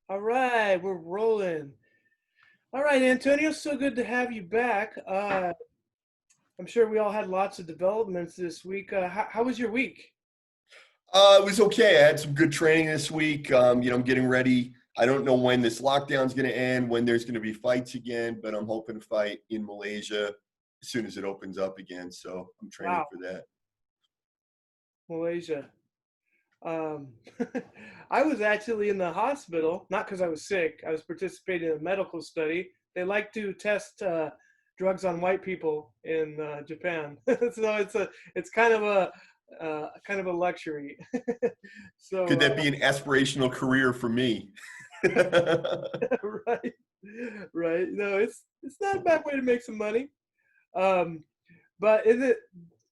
All right, we're rolling. All right, Antonio, so good to have you back. I'm sure we all had lots of developments this week. How was your week? It was okay. I had some good training this week. I'm getting ready. I don't know when this lockdown's going to end, when there's going to be fights again, but I'm hoping to fight in Malaysia as soon as it opens up again. So I'm training Wow, for that. Malaysia. Um, I was actually in the hospital, not because I was sick. I was participating in a medical study. They like to test drugs on white people in Japan, so it's kind of a luxury. Could So that be an aspirational career for me? right, right. No, it's not a bad way to make some money. Um, but is it?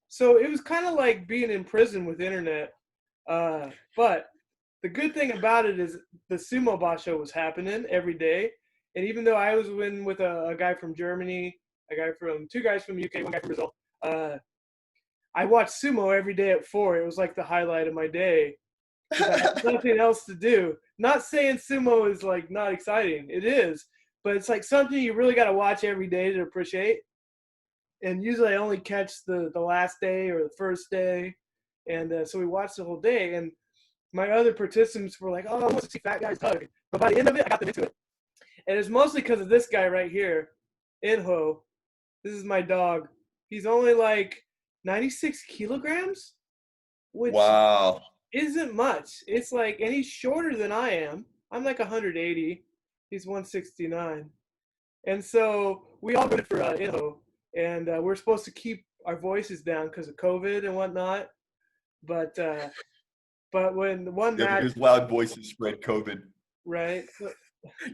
So it was kind of like being in prison with internet. But the good thing about it is the sumo basho was happening every day, and even though I was in with a guy from Germany, a guy from two guys from the UK, one guy from Brazil, uh, I watched sumo every day at 4. It was like the highlight of my day because I had nothing else to do. Not saying sumo is like not exciting, it is, but it's like something you really got to watch every day to appreciate. And usually I only catch the last day or the first day, and so we watched the whole day. And my other participants were like, "Oh, I want to see fat guys hug," but by the end of it, I got them into it. And it's mostly because of this guy right here, Inho. This is my dog. He's only like 96 kilograms, which Wow. isn't much. It's like, and he's shorter than I am. I'm like 180. He's 169. And so we all voted for Inho, and we're supposed to keep our voices down because of COVID and whatnot. But when the one Yeah, match, because loud voices spread COVID. right?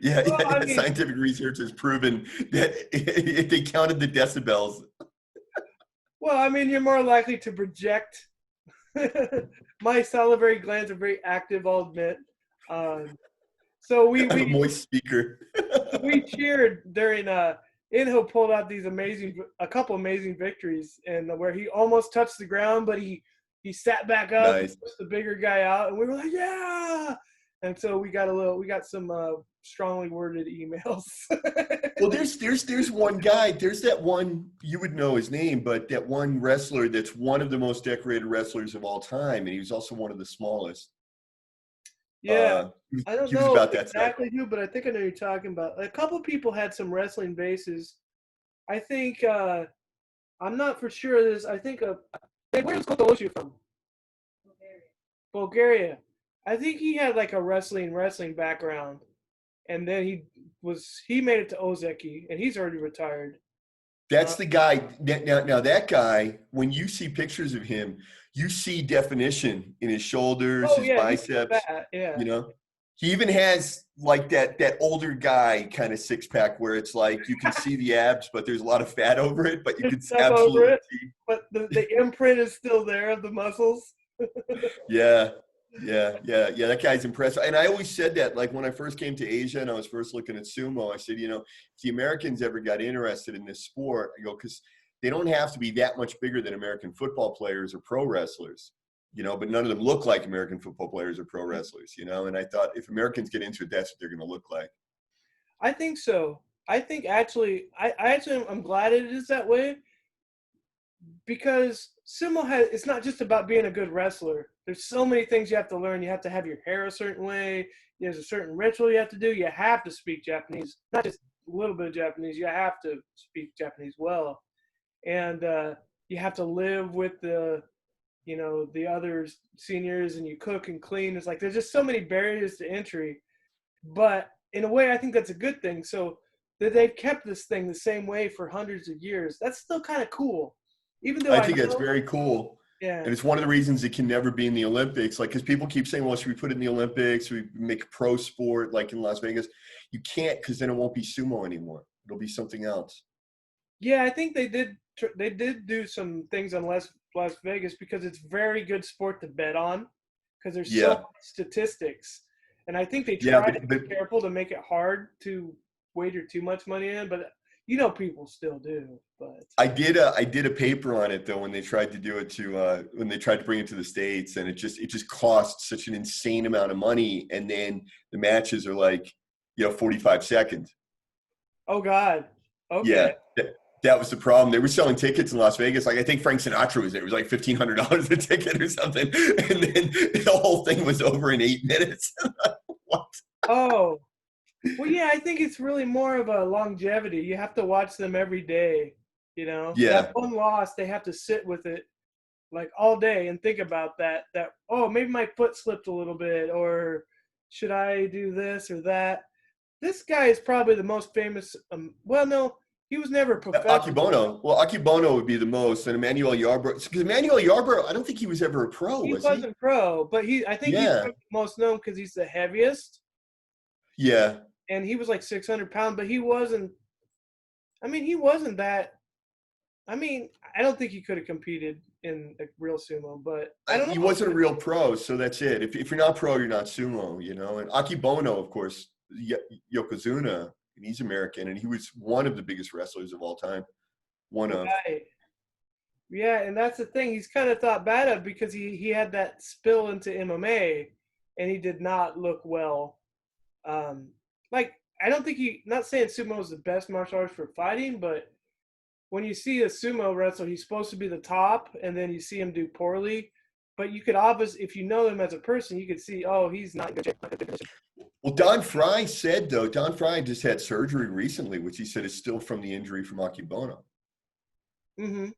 Yeah, Well, I yeah. mean, Scientific research has proven that they counted the decibels. you're more likely to project. My salivary glands are very active, I'll admit. Um, so we I'm a we moist speaker. we cheered during Inho pulled out a couple amazing victories, and where he almost touched the ground, but he sat back up and Nice. pushed the bigger guy out, and we were like, yeah. And so we got some strongly worded emails. Well, there's one guy. There's that one, you would know his name, but that one wrestler that's one of the most decorated wrestlers of all time, and he was also one of the smallest. Yeah, I don't He was know about that size. exactly who, but I think I know who you're talking about. A couple people had some wrestling bases. I think I'm not for sure. This I think hey, where's Kotoloshu from? Bulgaria. I think he had like a wrestling background, and then he made it to Ozeki, and he's already retired. That's Uh, the guy. Now that guy, when you see pictures of him, you see definition in his shoulders, oh his yeah, he's biceps. fat. Yeah, You know, he even has like that older guy kind of six pack where it's like you can see the abs, but there's a lot of fat over it. But you there's can stuff over absolutely it, see. but the imprint is still there of the muscles. Yeah, yeah. That guy's impressive. And I always said that, like when I first came to Asia and I was first looking at sumo, I said, if the Americans ever got interested in this sport, I go, because they don't have to be that much bigger than American football players or pro wrestlers, but none of them look like American football players or pro wrestlers. And I thought if Americans get into it, that's what they're going to look like. I think so. I think actually, I actually I'm glad it is that way because sumo has it's not just about being a good wrestler. There's so many things you have to learn. You have to have your hair a certain way. There's a certain ritual you have to do. You have to speak Japanese, not just a little bit of Japanese. You have to speak Japanese well, and you have to live with the other seniors, and you cook and clean. It's like there's just so many barriers to entry, but in a way, I think that's a good thing. So that they've kept this thing the same way for hundreds of years. That's still kind of cool, even though I I think that's know, very cool. yeah, And it's one of the reasons it can never be in the Olympics. Like, because people keep saying, well, should we put it in the Olympics? Should we make a pro sport like in Las Vegas? You can't, because then it won't be sumo anymore. It'll be something else. yeah, I think they did do some things on Las Vegas because it's very good sport to bet on because there's so Yeah. much statistics, and I think they Yeah. try to But be careful to make it hard to wager too much money in. But people still do, but I did a paper on it though when they tried to do it to when they tried to bring it to the States, and it just costs such an insane amount of money, and then the matches are like 45 seconds. oh God, okay. Yeah, that was the problem. They were selling tickets in Las Vegas. Like I think Frank Sinatra was there. It was like $1,500 a ticket or something, and then the whole thing was over in 8 minutes. What? Oh, well, yeah, I think it's really more of a longevity. You have to watch them every day. That Yeah, one loss, they have to sit with it like all day and think about that. Oh, maybe my foot slipped a little bit, or should I do this or that? This guy is probably the most famous. Well, no, he was never professional. Akibono. Well, Akibono would be the most, and Emmanuel Yarbrough. Because Emmanuel Yarbrough, I don't think he was ever a pro, He was he? wasn't pro, but I think he's Yeah, most known because he's the heaviest, yeah. and he was like 600 pounds, but he wasn't. I mean, he wasn't that. I mean, I don't think he could have competed in a real sumo, but I don't He know. wasn't a real pro, so that's it. If you're not pro, you're not sumo, And Akibono, of course, Yokozuna, and he's American, and he was one of the biggest wrestlers of all time. One of. Right. Yeah, and that's the thing. He's kind of thought bad of because he had that spill into MMA, and he did not look well. Like I don't think not saying sumo is the best martial arts for fighting, but when you see a sumo wrestler, he's supposed to be the top, and then you see him do poorly. But you could obviously, if you know him as a person, you could see, oh, he's not good. Well, Don Fry said, though, Don Fry just had surgery recently, which he said is still from the injury from Akibono. Mm-hmm.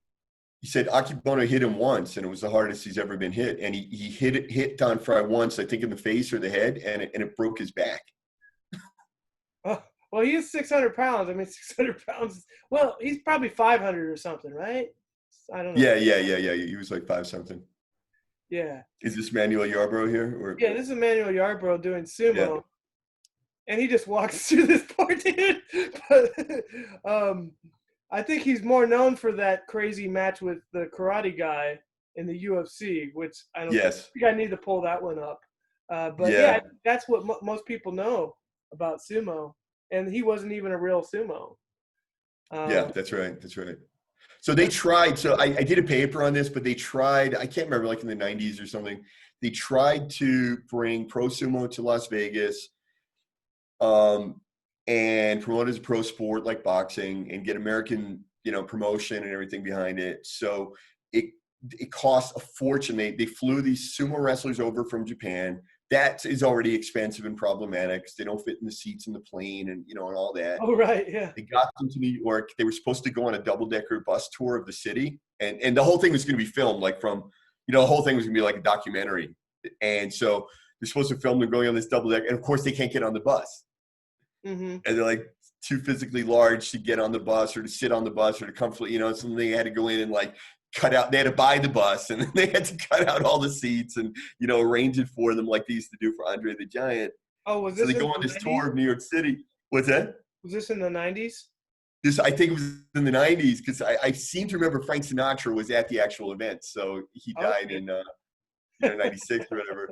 He said Akibono hit him once, and it was the hardest he's ever been hit. And he hit Don Fry once, I think in the face or the head, and it broke his back. Oh, well, he is 600 pounds. I mean, 600 pounds. Well, he's probably 500 or something, right? I don't know. Yeah. He was like 5 something. Yeah. Is this Manuel Yarbrough here? Or Yeah, this is Emmanuel Yarbrough doing yeah, sumo, and he just walks through this poor dude. But I think he's more known for that crazy match with the karate guy in the UFC, which I don't yes, think I need to pull that one up. But yeah, yeah, that's what most people know about sumo, and he wasn't even a real sumo. yeah. Um, That's right. That's right. So they tried. So I did a paper on this, but they tried. I can't remember, like in the '90s or something. They tried to bring pro sumo to Las Vegas, um, and promote it as a pro sport like boxing, and get American, promotion and everything behind it. So it it cost a fortune. They flew these sumo wrestlers over from Japan. That is already expensive and problematic because they don't fit in the seats in the plane, and all that. oh right, yeah. They got them to New York. They were supposed to go on a double-decker bus tour of the city, and the whole thing was going to be filmed, like from, the whole thing was going to be like a documentary. And so they're supposed to film them going on this double deck, and of course they can't get on the bus, Mm-hmm. and they're like too physically large to get on the bus or to sit on the bus or to comfortably, so they had to go in and like cut out. They had to buy the bus, and then they had to cut out all the seats and arrange it for them like they used to do for Andre the Giant. Oh, was So this they in go on the this 90s? tour of New York City. What's that? Was this in the 90s? This, I think it was in the '90s, because I seem to remember Frank Sinatra was at the actual event. So he died Okay. in '96 or whatever.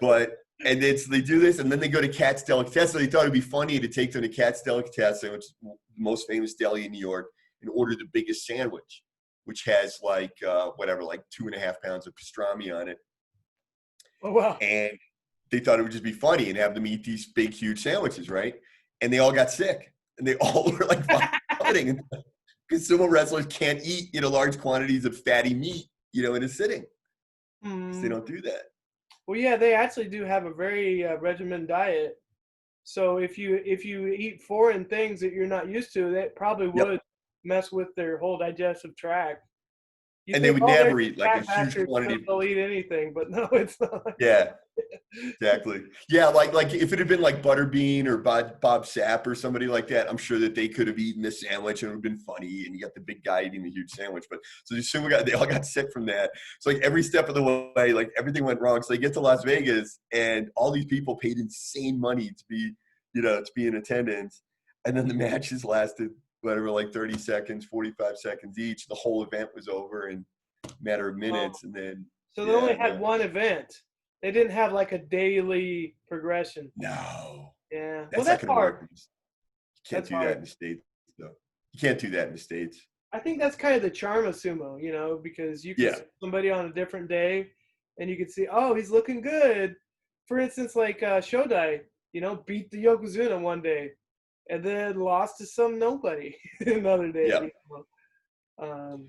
But and then so they do this, and then they go to Cat's Delicatessen. They thought it'd be funny to take them to Cat's Delicatessen, which is the most famous deli in New York, and order the biggest sandwich, which has like whatever, like 2.5 pounds of pastrami on it. Oh wow. And they thought it would just be funny and have them eat these big, huge sandwiches, right? And they all got sick, and they all were like vomiting. Because sumo wrestlers can't eat, large quantities of fatty meat, in a sitting, because they Hmm. don't do that. Well, yeah, they actually do have a very regimented diet. So if you eat foreign things that you're not used to, that probably Yep. would mess with their whole digestive tract. You And they think, would oh, they're never just eat like a fat huge bastards, so quantity. they'll eat anything, but no, it's not like that. Yeah, exactly. Yeah, like if it had been like Butterbean or Bob Sapp or somebody like that, I'm sure that they could have eaten this sandwich and it would have been funny. And you got the big guy eating the huge sandwich. But so they all got sick from that. So like every step of the way, like everything went wrong. So they get to Las Vegas, and all these people paid insane money to be in attendance. And then the matches lasted whatever, like 30 seconds, 45 seconds each. The whole event was over in a matter of Oh, minutes. And then, so they only yeah, had no. one event. They didn't have like a daily progression. No, Yeah. Well, that's not that's going to work. hard. You can't That's do that hard. in the States, though. You can't do that in the States. I think that's kind of the charm of sumo, you know, because you can Yeah. see somebody on a different day, and you can see, oh, he's looking good. For instance, like Shodai, you know, beat the Yokozuna one day, and then lost to some nobody another day. Yeah. You know?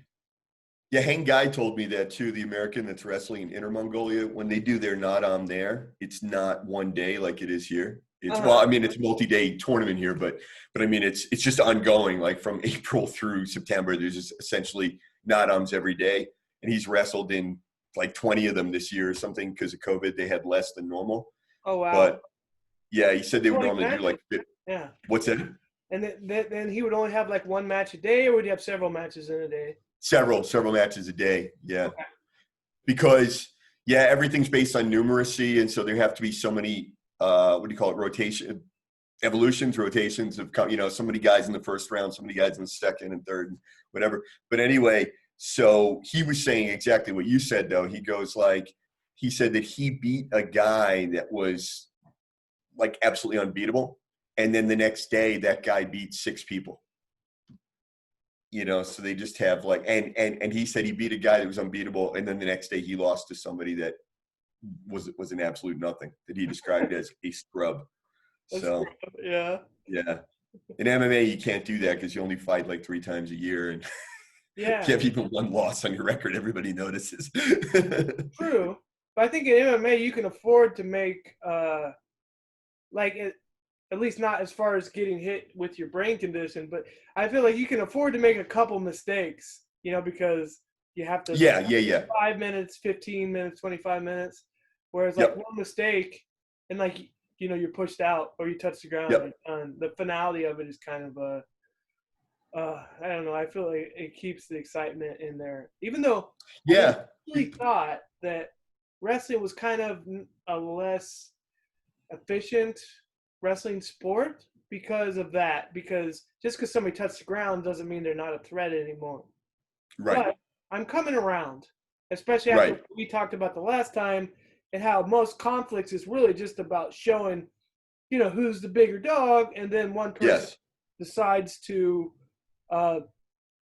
Yeah, Hang Guy told me that too. The American that's wrestling in Inner Mongolia, when they do their not on there, it's not one day like it is here. It's well, Uh-huh. I mean, it's a multi-day tournament here, but I mean, it's just ongoing. Like from April through September, there's just essentially not-ums every day, and he's wrestled in like 20 of them this year or something because of COVID. They had less than normal, Oh wow. but yeah, he said they would 20 normally do matches. like Yeah. what's that? And then he would only have like one match a day, or would he have several matches in a day? Several matches a day. Yeah. Okay. Because yeah, everything's based on numeracy, and so there have to be so many what do you call it, rotations of, you know, so many guys in the first round, so many guys in the second and third and whatever. But anyway, so he was saying exactly what you said, though. He goes like, he said that he beat a guy that was like absolutely unbeatable, and then the next day that guy beat 6 people. You know, so they just have like, and he said he beat a guy that was unbeatable, and then the next day he lost to somebody that was an absolute nothing, that he described as a scrub. That's So yeah. yeah, in MMA you can't do that because you only fight like 3 times a year, and if you Yeah. have even one loss on your record, everybody notices. True. But I think in MMA you can afford to make like it, at least not as far as getting hit with your brain condition, but I feel like you can afford to make a couple mistakes, you know, because you have to Yeah. 5 minutes, 15 minutes, 25 minutes. Whereas like Yep. one mistake and like, you know, you're pushed out or you touch the ground, Yep. and the finality of it is kind of I don't know. I feel like it keeps the excitement in there, even though I Yeah. really thought that wrestling was kind of a less efficient wrestling sport because of that. Because just because somebody touched the ground doesn't mean they're not a threat anymore. Right. But I'm coming around, especially after Right. what we talked about the last time, and how most conflicts is really just about showing, you know, who's the bigger dog, and then one person Yes. decides to, uh,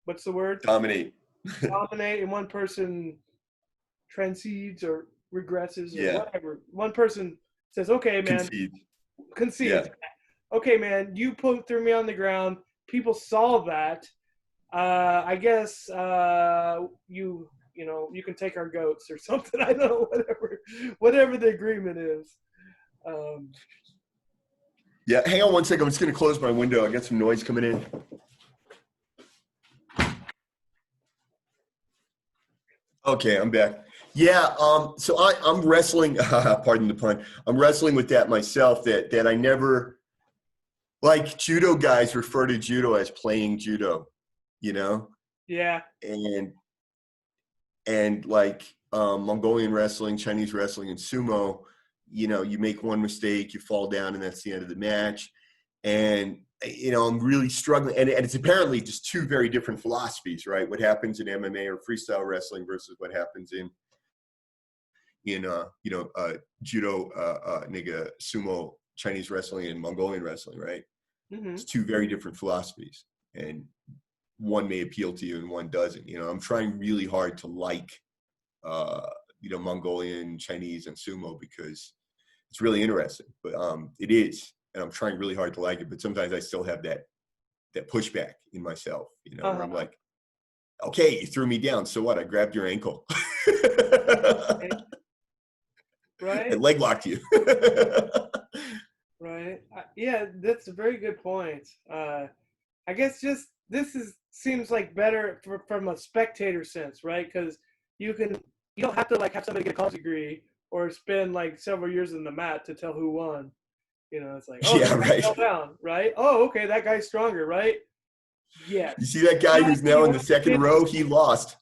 what's the word? Dominate. Dominate, and one person transcedes or regresses or Yeah. whatever. One person says, "Okay, man, Concede. concedes. Yeah. Okay, man, you threw me on the ground. People saw that. I guess you know you can take our goats or something. I don't know, whatever the agreement is." Um, Yeah. Hang on one second. I'm just going to close my window. I got some noise coming in. Okay, I'm back. Yeah, so I'm wrestling. Pardon the pun. I'm wrestling with that myself. That I never, like, judo guys refer to judo as playing judo, you know, yeah. and like Mongolian wrestling, Chinese wrestling, and sumo. You know, you make one mistake, you fall down, and that's the end of the match. And you know, I'm really struggling, and it's apparently just two very different philosophies, right? What happens in MMA or freestyle wrestling versus what happens in you know, judo, nigga, sumo, Chinese wrestling, and Mongolian wrestling, right? Mm-hmm. It's two very different philosophies, and one may appeal to you and one doesn't. You know, I'm trying really hard to like, you know, Mongolian, Chinese, and sumo because it's really interesting. But it is, and I'm trying really hard to like it. But sometimes I still have that pushback in myself, you know, where I'm Uh-huh. like, okay, you threw me down, so what? I grabbed your ankle. Right. and leg locked you. Right. Yeah, that's a very good point. I guess just seems like better from a spectator sense, right? Because you don't have to like have somebody get a college degree or spend like several years in the mat to tell who won. You know, it's like, oh, Yeah, that guy right. fell down, right? Oh, okay, that guy's stronger, right? You Yes. see that guy You know, who's when now you in the want your second kids, row? He lost.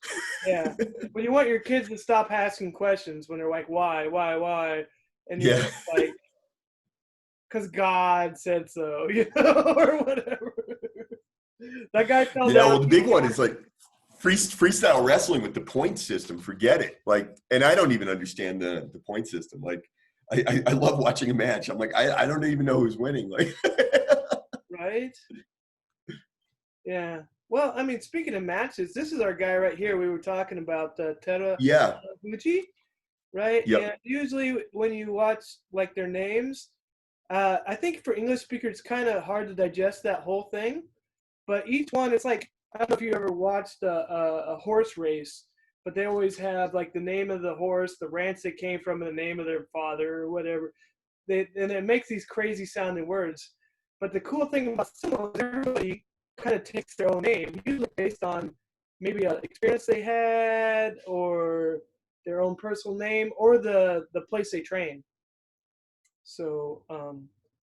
yeah, when you want your kids to stop asking questions when they're like, why, and you're Yeah. just like, because God said so, you know, or whatever. That guy fell Yeah. down. Well, the big one is like freestyle wrestling with the point system. Forget it. Like, and I don't even understand the point system. Like, I love watching a match. I'm like, I don't even know who's winning. Like, Right? Yeah. Well, I mean, speaking of matches, this is our guy right here. We were talking about Tera Yeah. Fuji, right? Yep. And usually when you watch like their names, I think for English speakers, it's kind of hard to digest that whole thing. But each one, it's like, I don't know if you ever watched a horse race, but they always have like the name of the horse, the ranch they came from, and the name of their father or whatever. And it makes these crazy sounding words. But the cool thing about sumo is everybody kind of takes their own name, usually based on maybe an experience they had or their own personal name or the place they train. So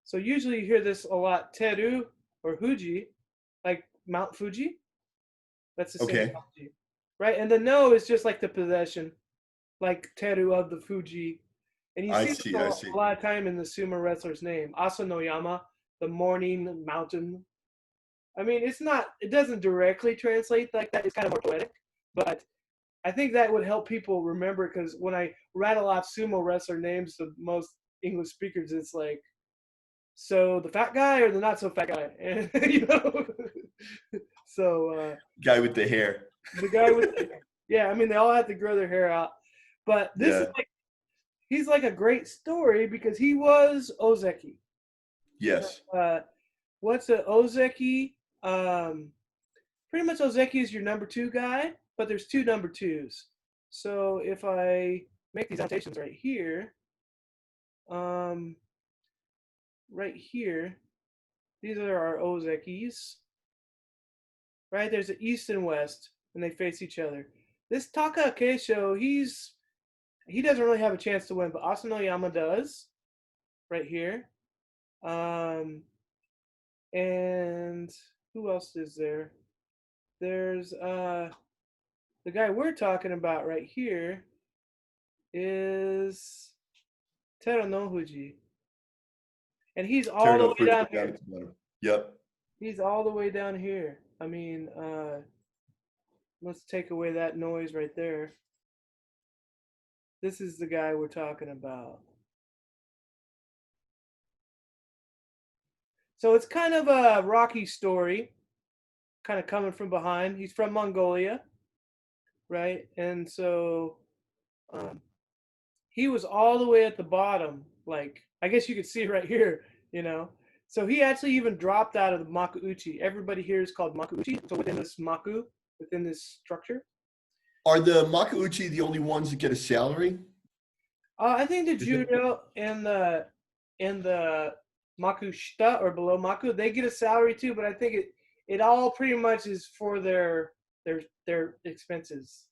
so usually you hear this a lot, Teru or Huji, like Mount Fuji. That's the same Okay. Fuji, right? And the no is just like the possession, like Teru of the Fuji. And you I see this see. I see. a lot of time in the sumo wrestler's name, Asanoyama, the morning mountain. I mean, it doesn't directly translate like that. It's kind of more poetic, but I think that would help people remember because when I rattle off sumo wrestler names to most English speakers, it's like, so the fat guy or the not so fat guy, and you know. So Guy with the hair. the guy with the, yeah, I mean they all have to grow their hair out, but this is Yeah. like he's like a great story because he was Ozeki. Yes. Uh, what's a Ozeki? Pretty much Ozeki is your number two guy, but there's two number twos. So if I make these annotations um, right here, these are our Ozekis. Right, there's the east and west, and they face each other. This Taka Keisho, he doesn't really have a chance to win, but Asanoyama does, right here. Um, and who else is there? There's the guy we're talking about right here is Terunofuji, and he's all the Terno way Fuji down down here. at the bottom. Yep. He's all the way down here. I mean, let's take away that noise right there. This is the guy we're talking about. So it's kind of a rocky story, kind of coming from behind. He's from Mongolia, right? And so um, he was all the way at the bottom. Like, I guess you could see right here, you know. So he actually even dropped out of the makuuchi. Everybody here is called makuuchi. So within this maku, within this structure. Are the Makauchi the only ones that get a salary? I think the Is it? judo and the maku shita or below maku, they get a salary too. But I think it all pretty much is for their expenses.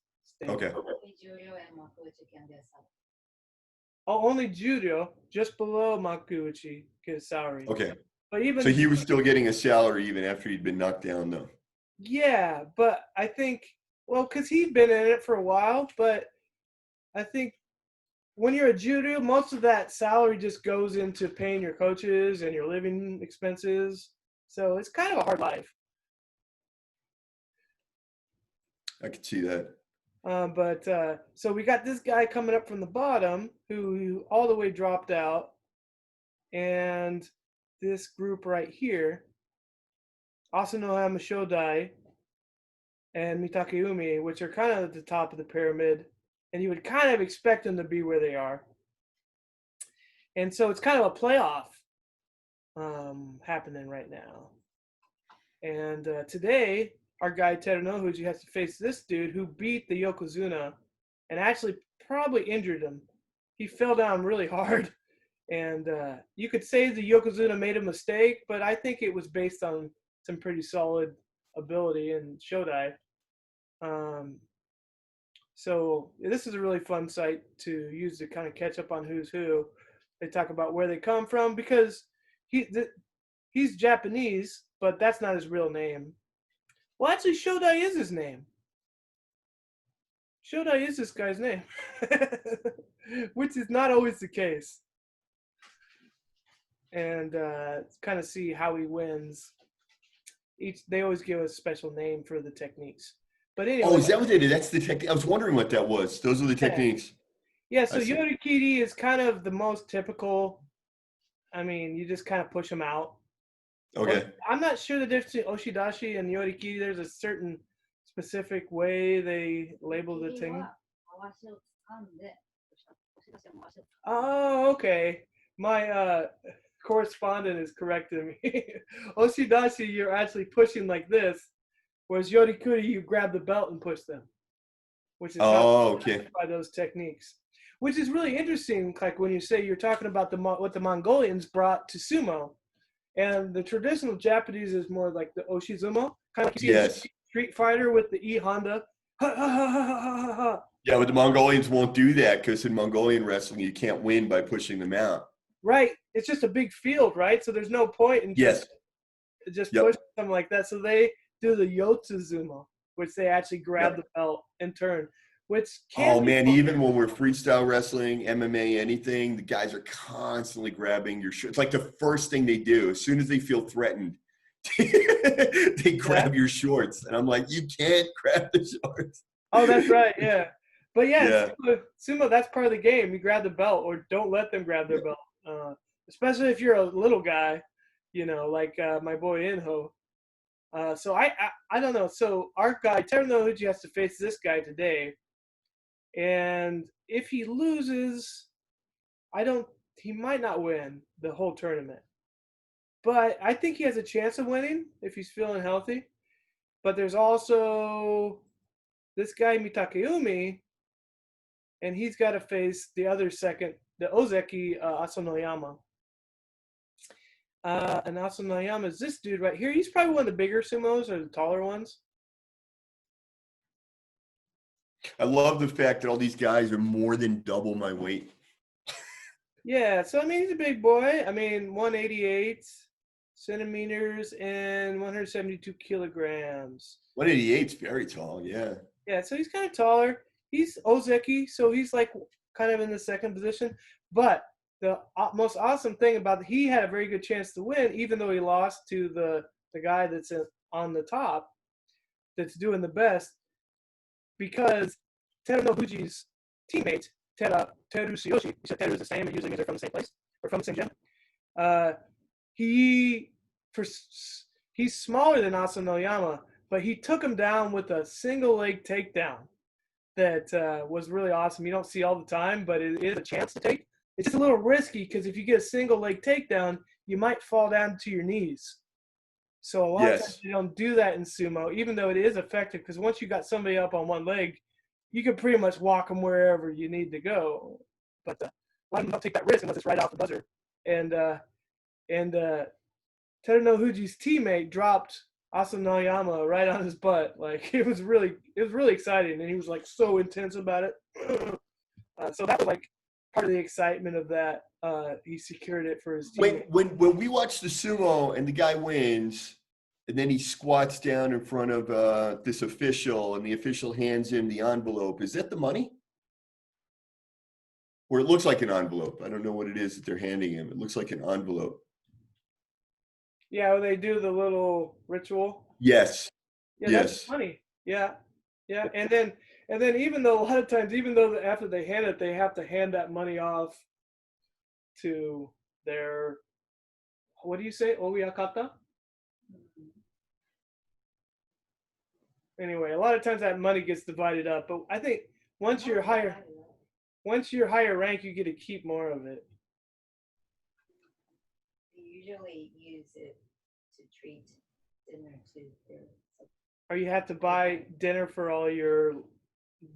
Okay. Oh, only judo, just below makuuchi, gets salary. Okay. But So even he was still getting a salary even after he'd been knocked down, though. yeah, but I think well, because he'd been in it for a while, but I think when you're a judo, most of that salary just goes into paying your coaches and your living expenses. So it's kind of a hard life. I could see that. But so we got this guy coming up from the bottom who all the way dropped out, and this group right here, Asanohama Shodai and Mitakeumi, which are kind of at the top of the pyramid, and you would kind of expect them to be where they are. And so it's kind of a playoff happening right now. And today, our guy Terunofuji has to face this dude who beat the Yokozuna and actually probably injured him. He fell down really hard. And you could say the Yokozuna made a mistake, but I think it was based on some pretty solid ability in Shodai. Um, so this is a really fun site to use to kind of catch up on who's who. They talk about where they come from because he's Japanese, but that's not his real name. Well, actually, Shodai is his name. Shodai is this guy's name, which is not always the case. And kind of see how he wins. They always give a special name for the techniques. But anyway. Oh, is that what they did? That's the technique. I was wondering what that was. Those are the techniques. Yeah, so Yorikiri is kind of the most typical. I mean, you just kind of push them out. Okay. I'm not sure the difference between oshidashi and yorikiri. There's a certain specific way they label the thing. Oh, okay. My correspondent is correcting me. Oshidashi, you're actually pushing like this, whereas yorikuri, you grab the belt and push them, which is how Oh, okay. by those techniques. Which is really interesting, like when you say you're talking about what the Mongolians brought to sumo, and the traditional Japanese is more like the oshizumo, kind of like you see in Yes. Street Fighter with the E Honda. Ha, ha, ha, ha, ha, ha, ha. Yeah, but the Mongolians won't do that because in Mongolian wrestling, you can't win by pushing them out. Right. It's just a big field, right? So there's no point in Yes. just pushing Yep. them like that. So they do the yotsuzumo, which they actually grab the Yep. belt and turn, which can Oh be man, fun. even when we're freestyle wrestling, MMA, anything, the guys are constantly grabbing your shirt. It's like the first thing they do as soon as they feel threatened. They Yeah. grab your shorts, and I'm like, you can't grab the shorts. Oh, that's right. Yeah. But yeah, Yeah. sumo, that's part of the game. You grab the belt or don't let them grab their belt. Especially if you're a little guy, like my boy Inho. So I don't know. So our guy, Teruno Uji, has to face this guy today. And if he loses, he might not win the whole tournament. But I think he has a chance of winning if he's feeling healthy. But there's also this guy, Mitakeumi, and he's got to face the other second, the Ozeki Asanoyama. And Asanoyama is this dude right here. He's probably one of the bigger sumos or the taller ones. I love the fact that all these guys are more than double my weight. Yeah, so I mean, he's a big boy. I mean, 188 centimeters and 172 kilograms. 188 is very tall. Yeah. Yeah, so he's kind of taller. He's Ozeki, so he's like kind of in the second position. But the most awesome thing about he had a very good chance to win, even though he lost to the guy that's on the top, that's doing the best, because Terunofuji's teammate, Teru Tsuyoshi, you said Teru is the same, and usually they're from the same place, or from the same gym. Uh, he, for, he's smaller than Asanoyama, but he took him down with a single leg takedown that was really awesome. You don't see all the time, but it is a chance to take. It's just a little risky because if you get a single leg takedown, you might fall down to your knees. So a lot of times Yes. you don't do that in sumo, even though it is effective, because once you got somebody up on one leg, you can pretty much walk them wherever you need to go. But a lot of them don't take that risk unless it's right off the buzzer. And Terunofuji's teammate dropped Asanoyama right on his butt. Like it was really exciting, and he was like so intense about it. So that was like part of the excitement of that. He secured it for his When teammate. when we watch the sumo and the guy wins, and then he squats down in front of this official, and the official hands him the envelope. Is that the money? Or it looks like an envelope. I don't know what it is that they're handing him. It looks like an envelope. Yeah, when they do the little ritual. Yes. Yeah, that's Yes. funny. Yeah, yeah, and then even though a lot of times, even though after they hand it, they have to hand that money off to their, what do you say, oyakata? Anyway, a lot of times that money gets divided up, but I think once you're higher, once you're higher rank, you get to keep more of it. We usually use it to treat dinner to their. Or you have to buy dinner for all your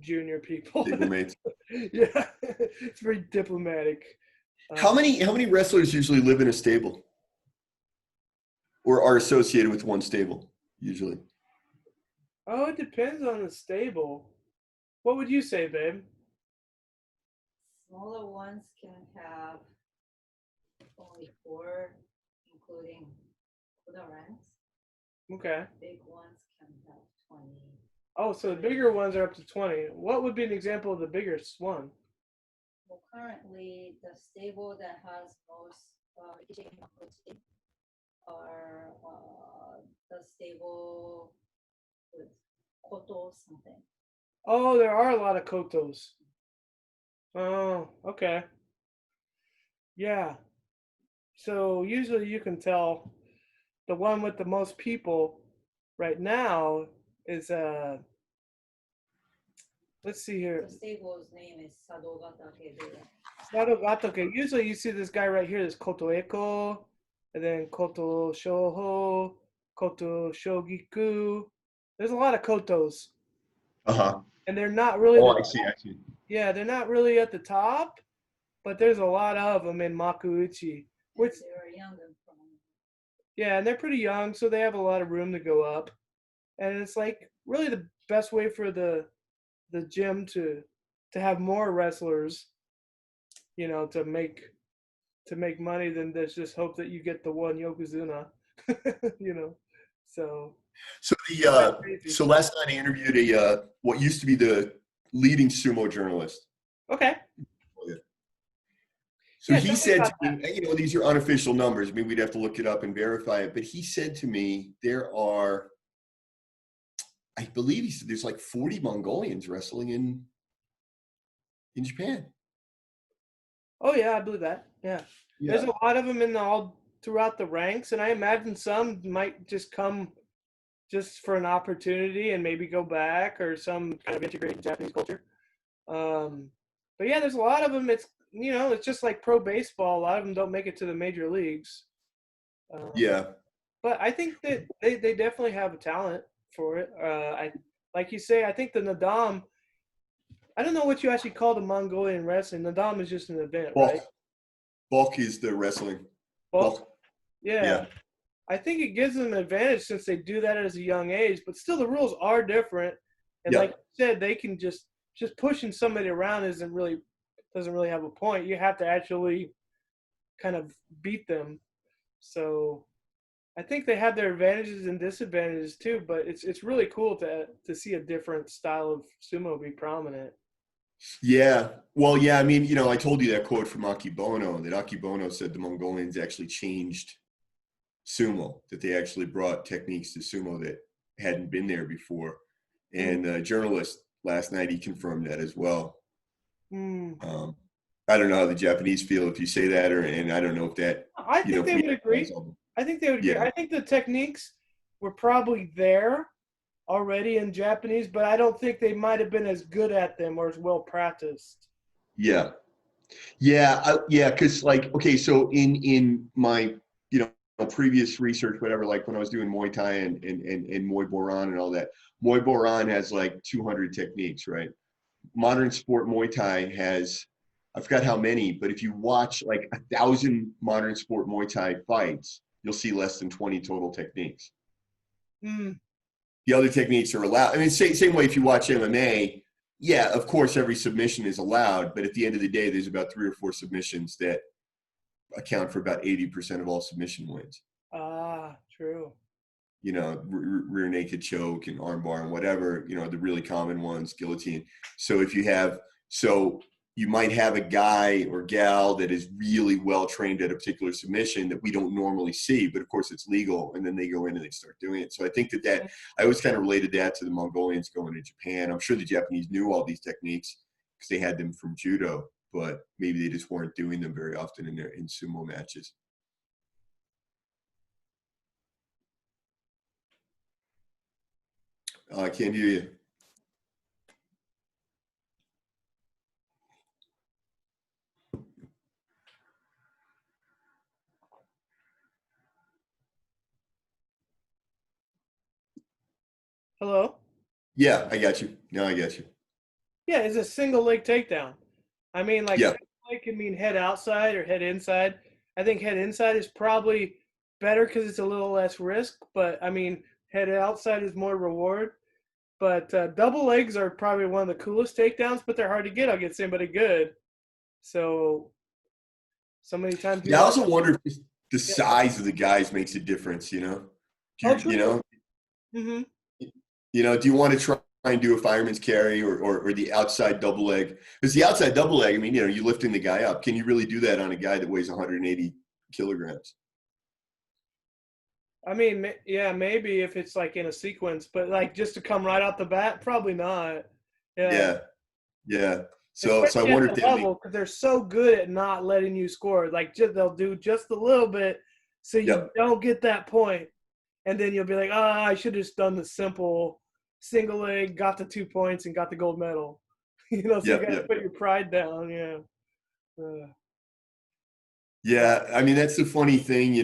junior people. Stablemates. Yeah, it's very diplomatic. How many wrestlers usually live in a stable? Or are associated with one stable, usually? Oh, it depends on the stable. What would you say, babe? Smaller ones can have only 4, including the ranks. Okay. Big ones can have 20. Oh, so the bigger ones are up to 20. What would be an example of the biggest one? Well, currently, the stable that has most are the stable with Koto something. Oh, there are a lot of kotos. Oh, okay. Yeah. So usually you can tell the one with the most people right now is let's see here. Stable's name is Sadogatake. Sadogatoke. Usually you see this guy right here, this Koto Eko, and then Koto Shoho, Koto Shogiku. There's a lot of Kotos. Uh-huh. And they're not really Oh, I see. yeah, they're not really at the top, but there's a lot of them in Makuuchi. Which they're young and from. yeah, and they're pretty young, so they have a lot of room to go up. And it's like really the best way for the gym to have more wrestlers, you know, to make money than just hope that you get the one Yokozuna, you know. So So last night I interviewed a what used to be the leading sumo journalist. okay. So Yeah, he tell me said to about me, you know, these are unofficial numbers. I mean, we'd have to look it up and verify it. But he said to me, there are, I believe he said there's like 40 Mongolians wrestling in Japan. Oh yeah, I believe that. Yeah. There's a lot of them in all throughout the ranks, and I imagine some might just come just for an opportunity and maybe go back, or some kind of integrated Japanese culture. But yeah, there's a lot of them. It's, you know, it's just like pro baseball. A lot of them don't make it to the major leagues. Yeah. But I think that they definitely have a talent for it. I like you say. I think the Nadam. I don't know what you actually call the Mongolian wrestling. Nadam is just an event, Bökh. right? Bökh is the wrestling. Bökh. Yeah. Yeah. I think it gives them an advantage since they do that at a young age. But still, the rules are different. And like you said, they can just pushing somebody around doesn't really have a point. You have to actually kind of beat them. So I think they have their advantages and disadvantages too, but it's really cool to see a different style of sumo be prominent. Yeah. Well, yeah, I mean, you know, I told you that quote from Akibono, that Akibono said the Mongolians actually changed sumo, that they actually brought techniques to sumo that hadn't been there before. And a journalist last night, he confirmed that as well. I don't know how the Japanese feel if you say that, and I don't know if that. I think they would agree. I think they would agree. I think the techniques were probably there already in Japanese, but I don't think they might have been as good at them or as well practiced. Yeah, because like, okay, so in my, you know, previous research, whatever, like when I was doing Muay Thai and Muay Boran and all that, Muay Boran has like 200 techniques, right? Modern sport Muay Thai has, I forgot how many, but if you watch like 1,000 modern sport Muay Thai fights, you'll see less than 20 total techniques. The other techniques are allowed. I mean, same way if you watch MMA, yeah, of course, every submission is allowed, but at the end of the day, there's about 3 or 4 submissions that account for about 80% of all submission wins. Ah, true. You know, rear naked choke and armbar and whatever, you know, the really common ones, guillotine. So if you have, so you might have a guy or gal that is really well trained at a particular submission that we don't normally see, but of course it's legal, and then they go in and they start doing it. So I think that I always kind of related that to the Mongolians going to Japan. I'm sure the Japanese knew all these techniques because they had them from judo, but maybe they just weren't doing them very often in sumo matches. I can't hear you. Hello? Yeah, I got you. Now I got you. Yeah, it's a single leg takedown. I mean, like, yeah. Leg can mean head outside or head inside. I think head inside is probably better because it's a little less risk, but I mean, head outside is more reward. But double legs are probably one of the coolest takedowns, but they're hard to get against anybody good. So many times. Yeah, I also wonder if the size of the guys makes a difference. You know, you know. Mm-hmm. You know, do you want to try and do a fireman's carry or the outside double leg? Because the outside double leg, I mean, you know, you're lifting the guy up. Can you really do that on a guy that weighs 180 kilograms? I mean, yeah, maybe if it's like in a sequence, but like just to come right out the bat, probably not. Yeah. So I wonder if because they're so good at not letting you score. Like they'll do just a little bit, so you don't get that point. and then you'll be like, oh, I should have just done the simple single leg, got the 2 points, and got the gold medal. So you Yep, got to yep. put your pride down. Yeah. Yeah, I mean, that's the funny thing,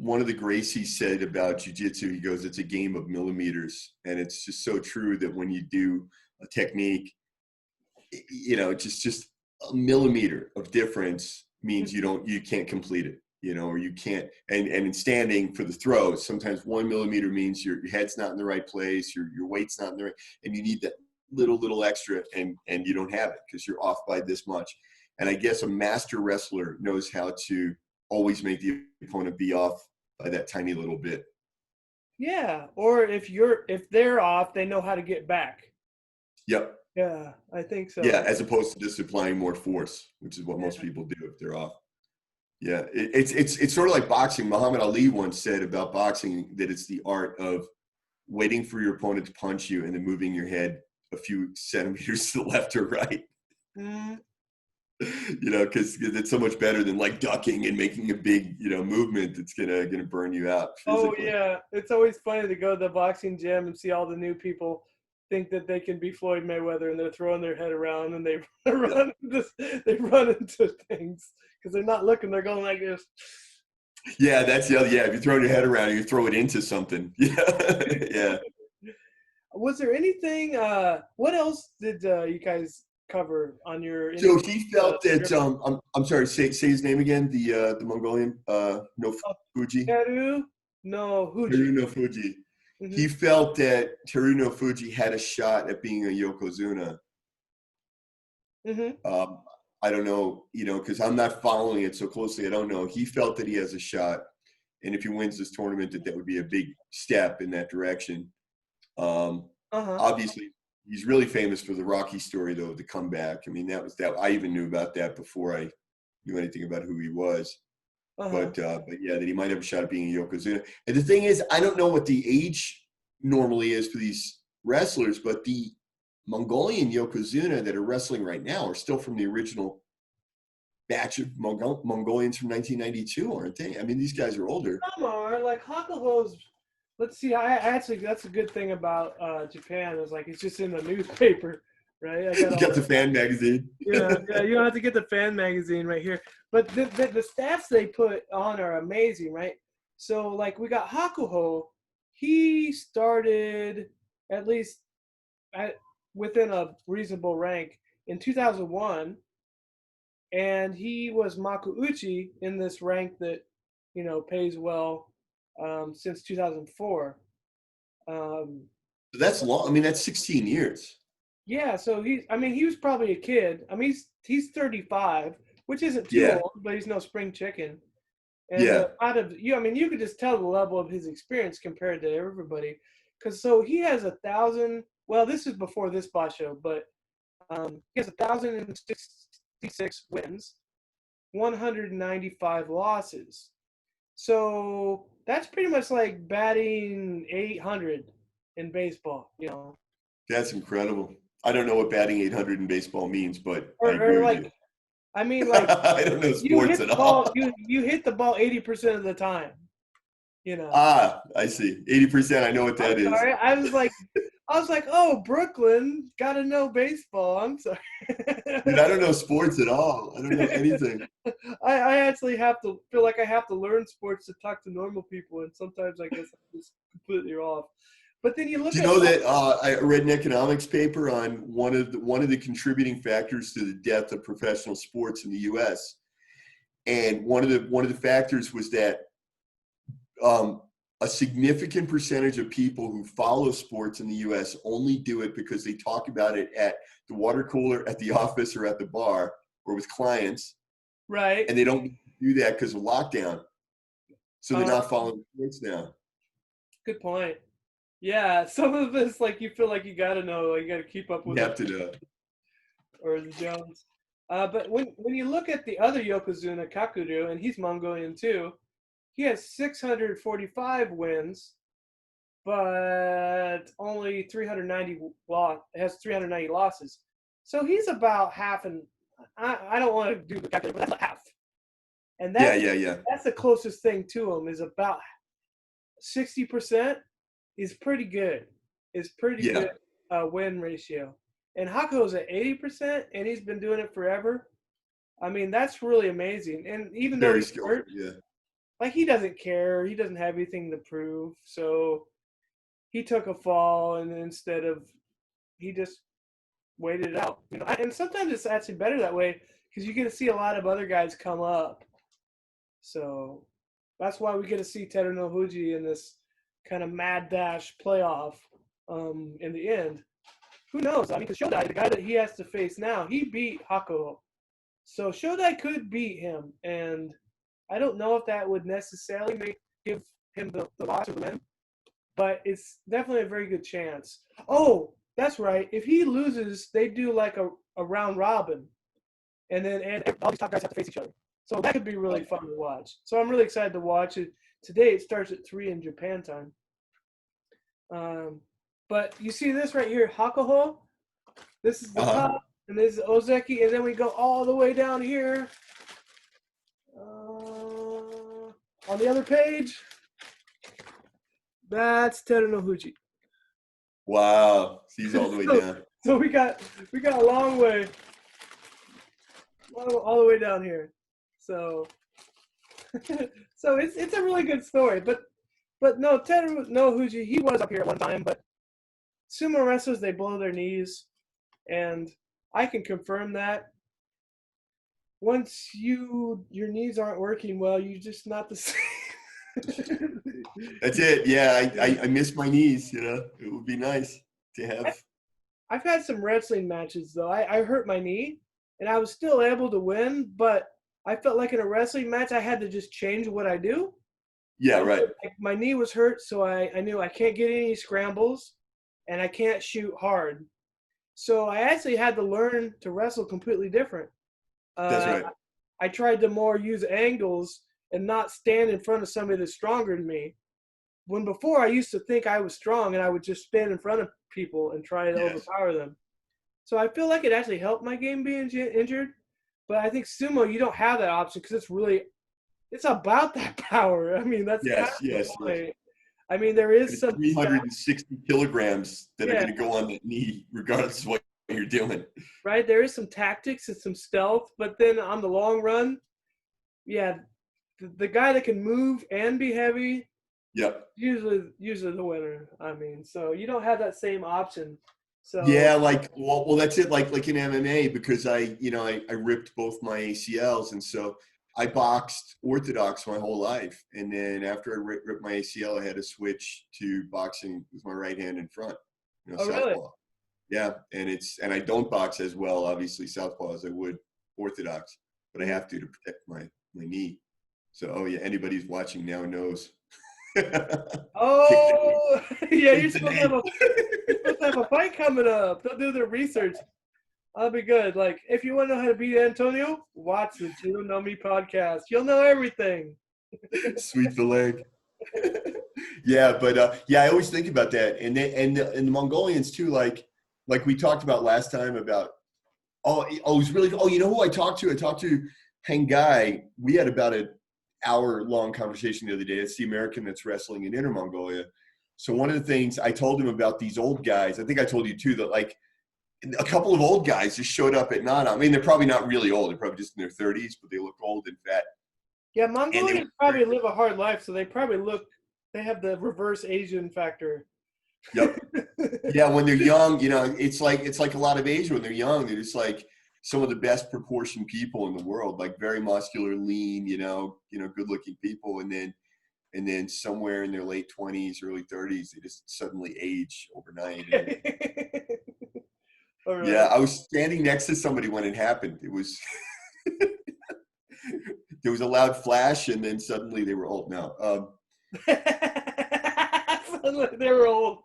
one of the Gracies said about jujitsu, he goes, it's a game of millimeters. And it's just so true that when you do a technique, just a millimeter of difference means you can't complete it, or you can't, and in standing for the throws, sometimes 1 millimeter means your head's not in the right place, your weight's not in the right, and you need that little extra, and you don't have it because you're off by this much. And I guess a master wrestler knows how to always make the opponent be off by that tiny little bit. Yeah, or if they're off, they know how to get back. Yep. Yeah, I think so. Yeah, as opposed to just applying more force, which is what most people do if they're off. Yeah, it's sort of like boxing. Muhammad Ali once said about boxing that it's the art of waiting for your opponent to punch you and then moving your head a few centimeters to the left or right. Mm. Because it's so much better than like ducking and making a big, movement that's gonna burn you out physically. Oh yeah, it's always funny to go to the boxing gym and see all the new people think that they can be Floyd Mayweather, and they're throwing their head around and they run into things because they're not looking. They're going like this. Yeah, that's the other. Yeah, if you're throwing your head around, you throw it into something. Yeah, yeah. Was there anything? What else did you guys cover on your? So he felt that. I'm sorry. Say his name again. The Mongolian. No Fuji. Teru no Fuji. Teru no Fuji. Mm-hmm. He felt that Teru no Fuji had a shot at being a Yokozuna. Mm-hmm. I don't know, because I'm not following it so closely. I don't know. He felt that he has a shot, and if he wins this tournament, that would be a big step in that direction. Obviously, he's really famous for the Rocky story, though, the comeback. I mean, that I even knew about that before I knew anything about who he was. But yeah, that he might have a shot at being a Yokozuna. And the thing is, I don't know what the age normally is for these wrestlers, but the Mongolian Yokozuna that are wrestling right now are still from the original batch of Mongolians from 1992, aren't they? I mean, these guys are older. Some are like Hakuho's. Let's see. I actually, that's a good thing about Japan is like it's just in the newspaper, right? You got the fan magazine. Yeah, you don't have to get the fan magazine right here. But the stats they put on are amazing, right? So like we got Hakuho. He started at least within a reasonable rank in 2001, and he was Makuuchi in this rank that pays well since 2004. That's long. I mean, that's 16 years. Yeah, so he was probably a kid. I mean, he's 35, which isn't too old, but he's no spring chicken. And you could just tell the level of his experience compared to everybody. Because so he has 1,000. Well, this is before this basho, but he has 1,066 wins, 195 losses. So that's pretty much like batting 800 in baseball. That's incredible. I don't know what batting 800 in baseball means, but I agree Or with like, you. I mean, like I don't know sports at all. You hit the ball 80% of the time. I see. 80%. I know what that is. Sorry, I was like, oh, Brooklyn, gotta know baseball. I'm sorry. Dude, I don't know sports at all. I don't know anything. I actually feel like I have to learn sports to talk to normal people, and sometimes I guess I'm just completely off. But then you look. Do you know that I read an economics paper on one of the contributing factors to the death of professional sports in the U.S. And one of the factors was that a significant percentage of people who follow sports in the U.S. only do it because they talk about it at the water cooler, at the office, or at the bar, or with clients. Right. And they don't do that because of lockdown. So they're not following sports now. Good point. Yeah, some of this, like, you feel like you got to know, like, you got to keep up with You have to know. Or the Jones. But when you look at the other Yokozuna, Kakuru, and he's Mongolian too, he has 645 wins, but only 390 losses. So he's about half, and I don't want to do the calculation, but that's like half. And that's the closest thing to him is about 60% is pretty good. It's pretty Yeah, good win ratio. And Hako's at 80%, and he's been doing it forever. I mean, that's really amazing. And even though very he's skillful. hurt, Yeah, like he doesn't care. He doesn't have anything to prove. So he took a fall, and instead of he just waited it out. And sometimes it's actually better that way because you get to see a lot of other guys come up. So that's why we get to see Teruno Fuji in this kind of mad dash playoff in the end. Who knows? I mean, because Shodai, the guy that he has to face now, he beat Hako. So Shodai could beat him. And I don't know if that would necessarily give him the loss or the win, but it's definitely a very good chance. Oh, that's right. If he loses, they do like a round robin. And all these top guys have to face each other. So that could be really fun to watch. So I'm really excited to watch it. Today it starts at 3 in Japan time. But you see this right here, Hakuho. This is the top, and this is Ozeki, and then we go all the way down here. On the other page, that's Teruno Fuji. wow, he's all the way down. So we got a long way, all the way down here. So so it's a really good story, but no, Teruno Fuji, he was up here at one time, but sumo wrestlers, they blow their knees, and I can confirm that. Once your knees aren't working well, you're just not the same. That's it. Yeah, I miss my knees. You know, it would be nice to have. I've had some wrestling matches though. I hurt my knee, and I was still able to win, but I felt like in a wrestling match I had to just change what I do. Yeah, right. Like my knee was hurt, so I knew I can't get any scrambles, and I can't shoot hard. So I actually had to learn to wrestle completely different. That's right. I tried to more use angles and not stand in front of somebody that's stronger than me. When before I used to think I was strong and I would just stand in front of people and try to overpower them. So I feel like it actually helped my game being injured. But I think sumo, you don't have that option because it's about that power. I mean, that's kind of the point. I mean, there is some 360 kilograms that are going to go on that knee, regardless of what you're doing. Right, there is some tactics and some stealth, but then on the long run, yeah, the guy that can move and be heavy, yep, usually the winner. I mean, so you don't have that same option. So yeah, like well, that's it. Like in MMA, because I ripped both my ACLs, and so I boxed orthodox my whole life, and then after I ripped my ACL, I had to switch to boxing with my right hand in front. Southpaw. Really? Yeah, and I don't box as well, obviously, southpaw as I would orthodox, but I have to protect my knee. So, yeah, anybody who's watching now knows. Oh, yeah, you're supposed to have a fight coming up. They'll do their research. That'll be good. Like, if you want to know how to beat Antonio, watch the Judo Know Me podcast. You'll know everything. Sweep the leg. Yeah, but yeah, I always think about that, and the Mongolians too. Like we talked about last time about. It was really. Oh, you know who I talked to? I talked to Hengai. We had about an hour-long conversation the other day. It's the American that's wrestling in Inner Mongolia. So one of the things I told him about these old guys, I think I told you too, that like a couple of old guys just showed up at Nana. I mean, they're probably not really old. They're probably just in their 30s, but they look old and fat. Yeah, Mongolians probably live a hard life, so they have the reverse Asian factor. Yep. Yeah, when they're young, it's like a lot of Asia when they're young. They're just like some of the best proportioned people in the world, like very muscular, lean, good-looking people, and then somewhere in their late 20s, early 30s, they just suddenly age overnight. Right. Yeah, I was standing next to somebody when it happened. It was there was a loud flash, and then suddenly they were old. No, suddenly they were old.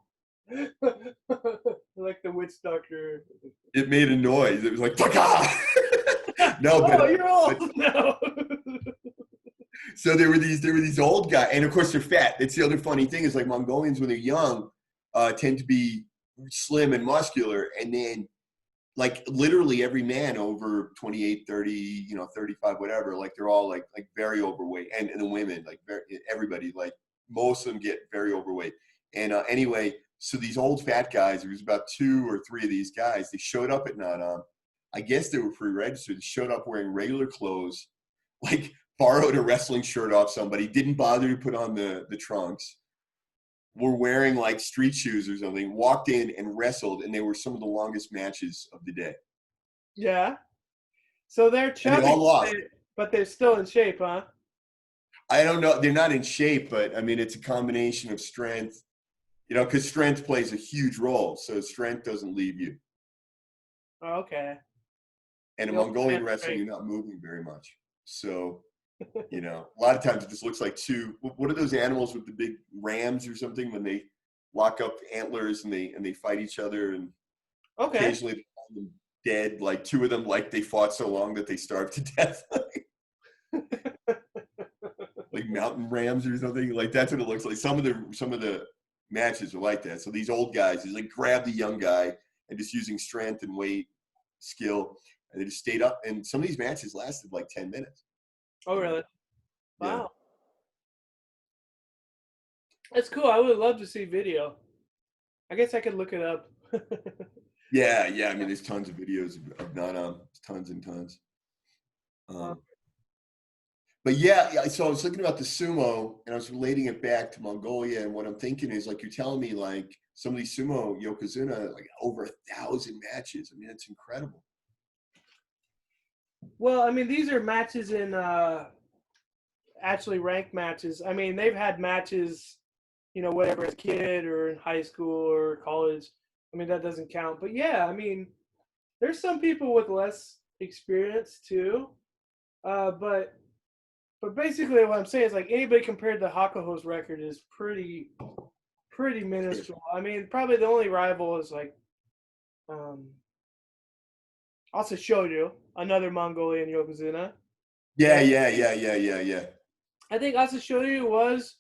Like the witch doctor. It made a noise. It was like, no, but you're old now. So there were these old guys, and of course they're fat. That's the other funny thing is like Mongolians when they're young tend to be slim and muscular, and then like literally every man over 28, 30, 35, whatever, like they're all like very overweight, and the women, like everybody, like most of them get very overweight. And anyway, so these old fat guys, there was about 2 or 3 of these guys, they showed up at Nanam. I guess they were pre-registered. They showed up wearing regular clothes, like borrowed a wrestling shirt off somebody, didn't bother to put on the trunks, were wearing like street shoes or something, walked in and wrestled, and they were some of the longest matches of the day. Yeah. So they're And they chubby, all lost. but they're still in shape, huh? I don't know. They're not in shape, but I mean, it's a combination of strength, because strength plays a huge role. So strength doesn't leave you. Oh, okay. And in The old Mongolian man wrestling, strength. you're not moving very much. So, a lot of times it just looks like two. What are those animals with the big rams or something when they lock up antlers and they fight each other, and Okay. occasionally they find them dead, like 2 of them, like they fought so long that they starved to death. Like mountain rams or something. Like that's what it looks like. Some of the matches are like that. So these old guys is like grab the young guy and just using strength and weight, skill, and they just stayed up. And some of these matches lasted like 10 minutes. Oh, really? Yeah. Wow. That's cool. I would love to see video. I guess I could look it up. Yeah. I mean, there's tons of videos of Nanam, tons and tons. But yeah, so I was thinking about the sumo, and I was relating it back to Mongolia. And what I'm thinking is, like, you're telling me, like, some of these sumo yokozuna, like over 1,000 matches. I mean, it's incredible. Well, I mean, these are matches in actually ranked matches. I mean, they've had matches, whatever, as a kid or in high school or college. I mean, that doesn't count. But yeah, I mean, there's some people with less experience too. But basically, what I'm saying is, like, anybody compared to Hakuho's record is pretty minuscule. I mean, probably the only rival is like also Shoryu, another Mongolian yokozuna. Yeah. And I think Asa Shoryu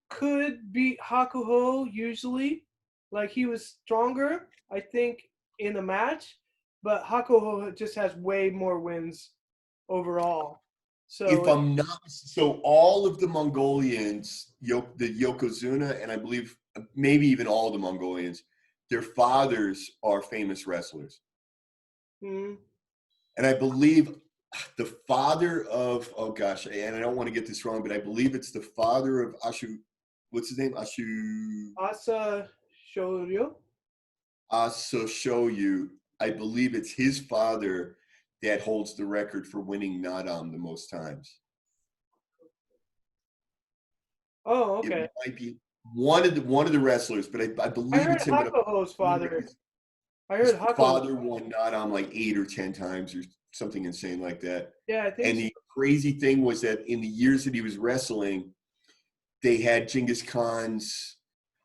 could beat Hakuho usually. Like, he was stronger, I think, in the match, but Hakuho just has way more wins overall. If So I'm not, so all of the Mongolians, the yokozuna, and I believe maybe even all the Mongolians, their fathers are famous wrestlers. hmm. And I believe the father of, oh gosh, and I don't want to get this wrong, but I believe it's the father of Ashu, what's his name? Asa Shoryu. Asoshoyu. I believe it's his father that holds the record for winning Nadam the most times. Oh, okay. It might be one of the wrestlers, but I I believe heard it's him. But Hakuho's father. I his heard Hakuho's. father won Nadam like 8 or 10 times or something insane like that. Yeah, I think And so. the crazy thing was that in the years that he was wrestling, they had Genghis Khan's,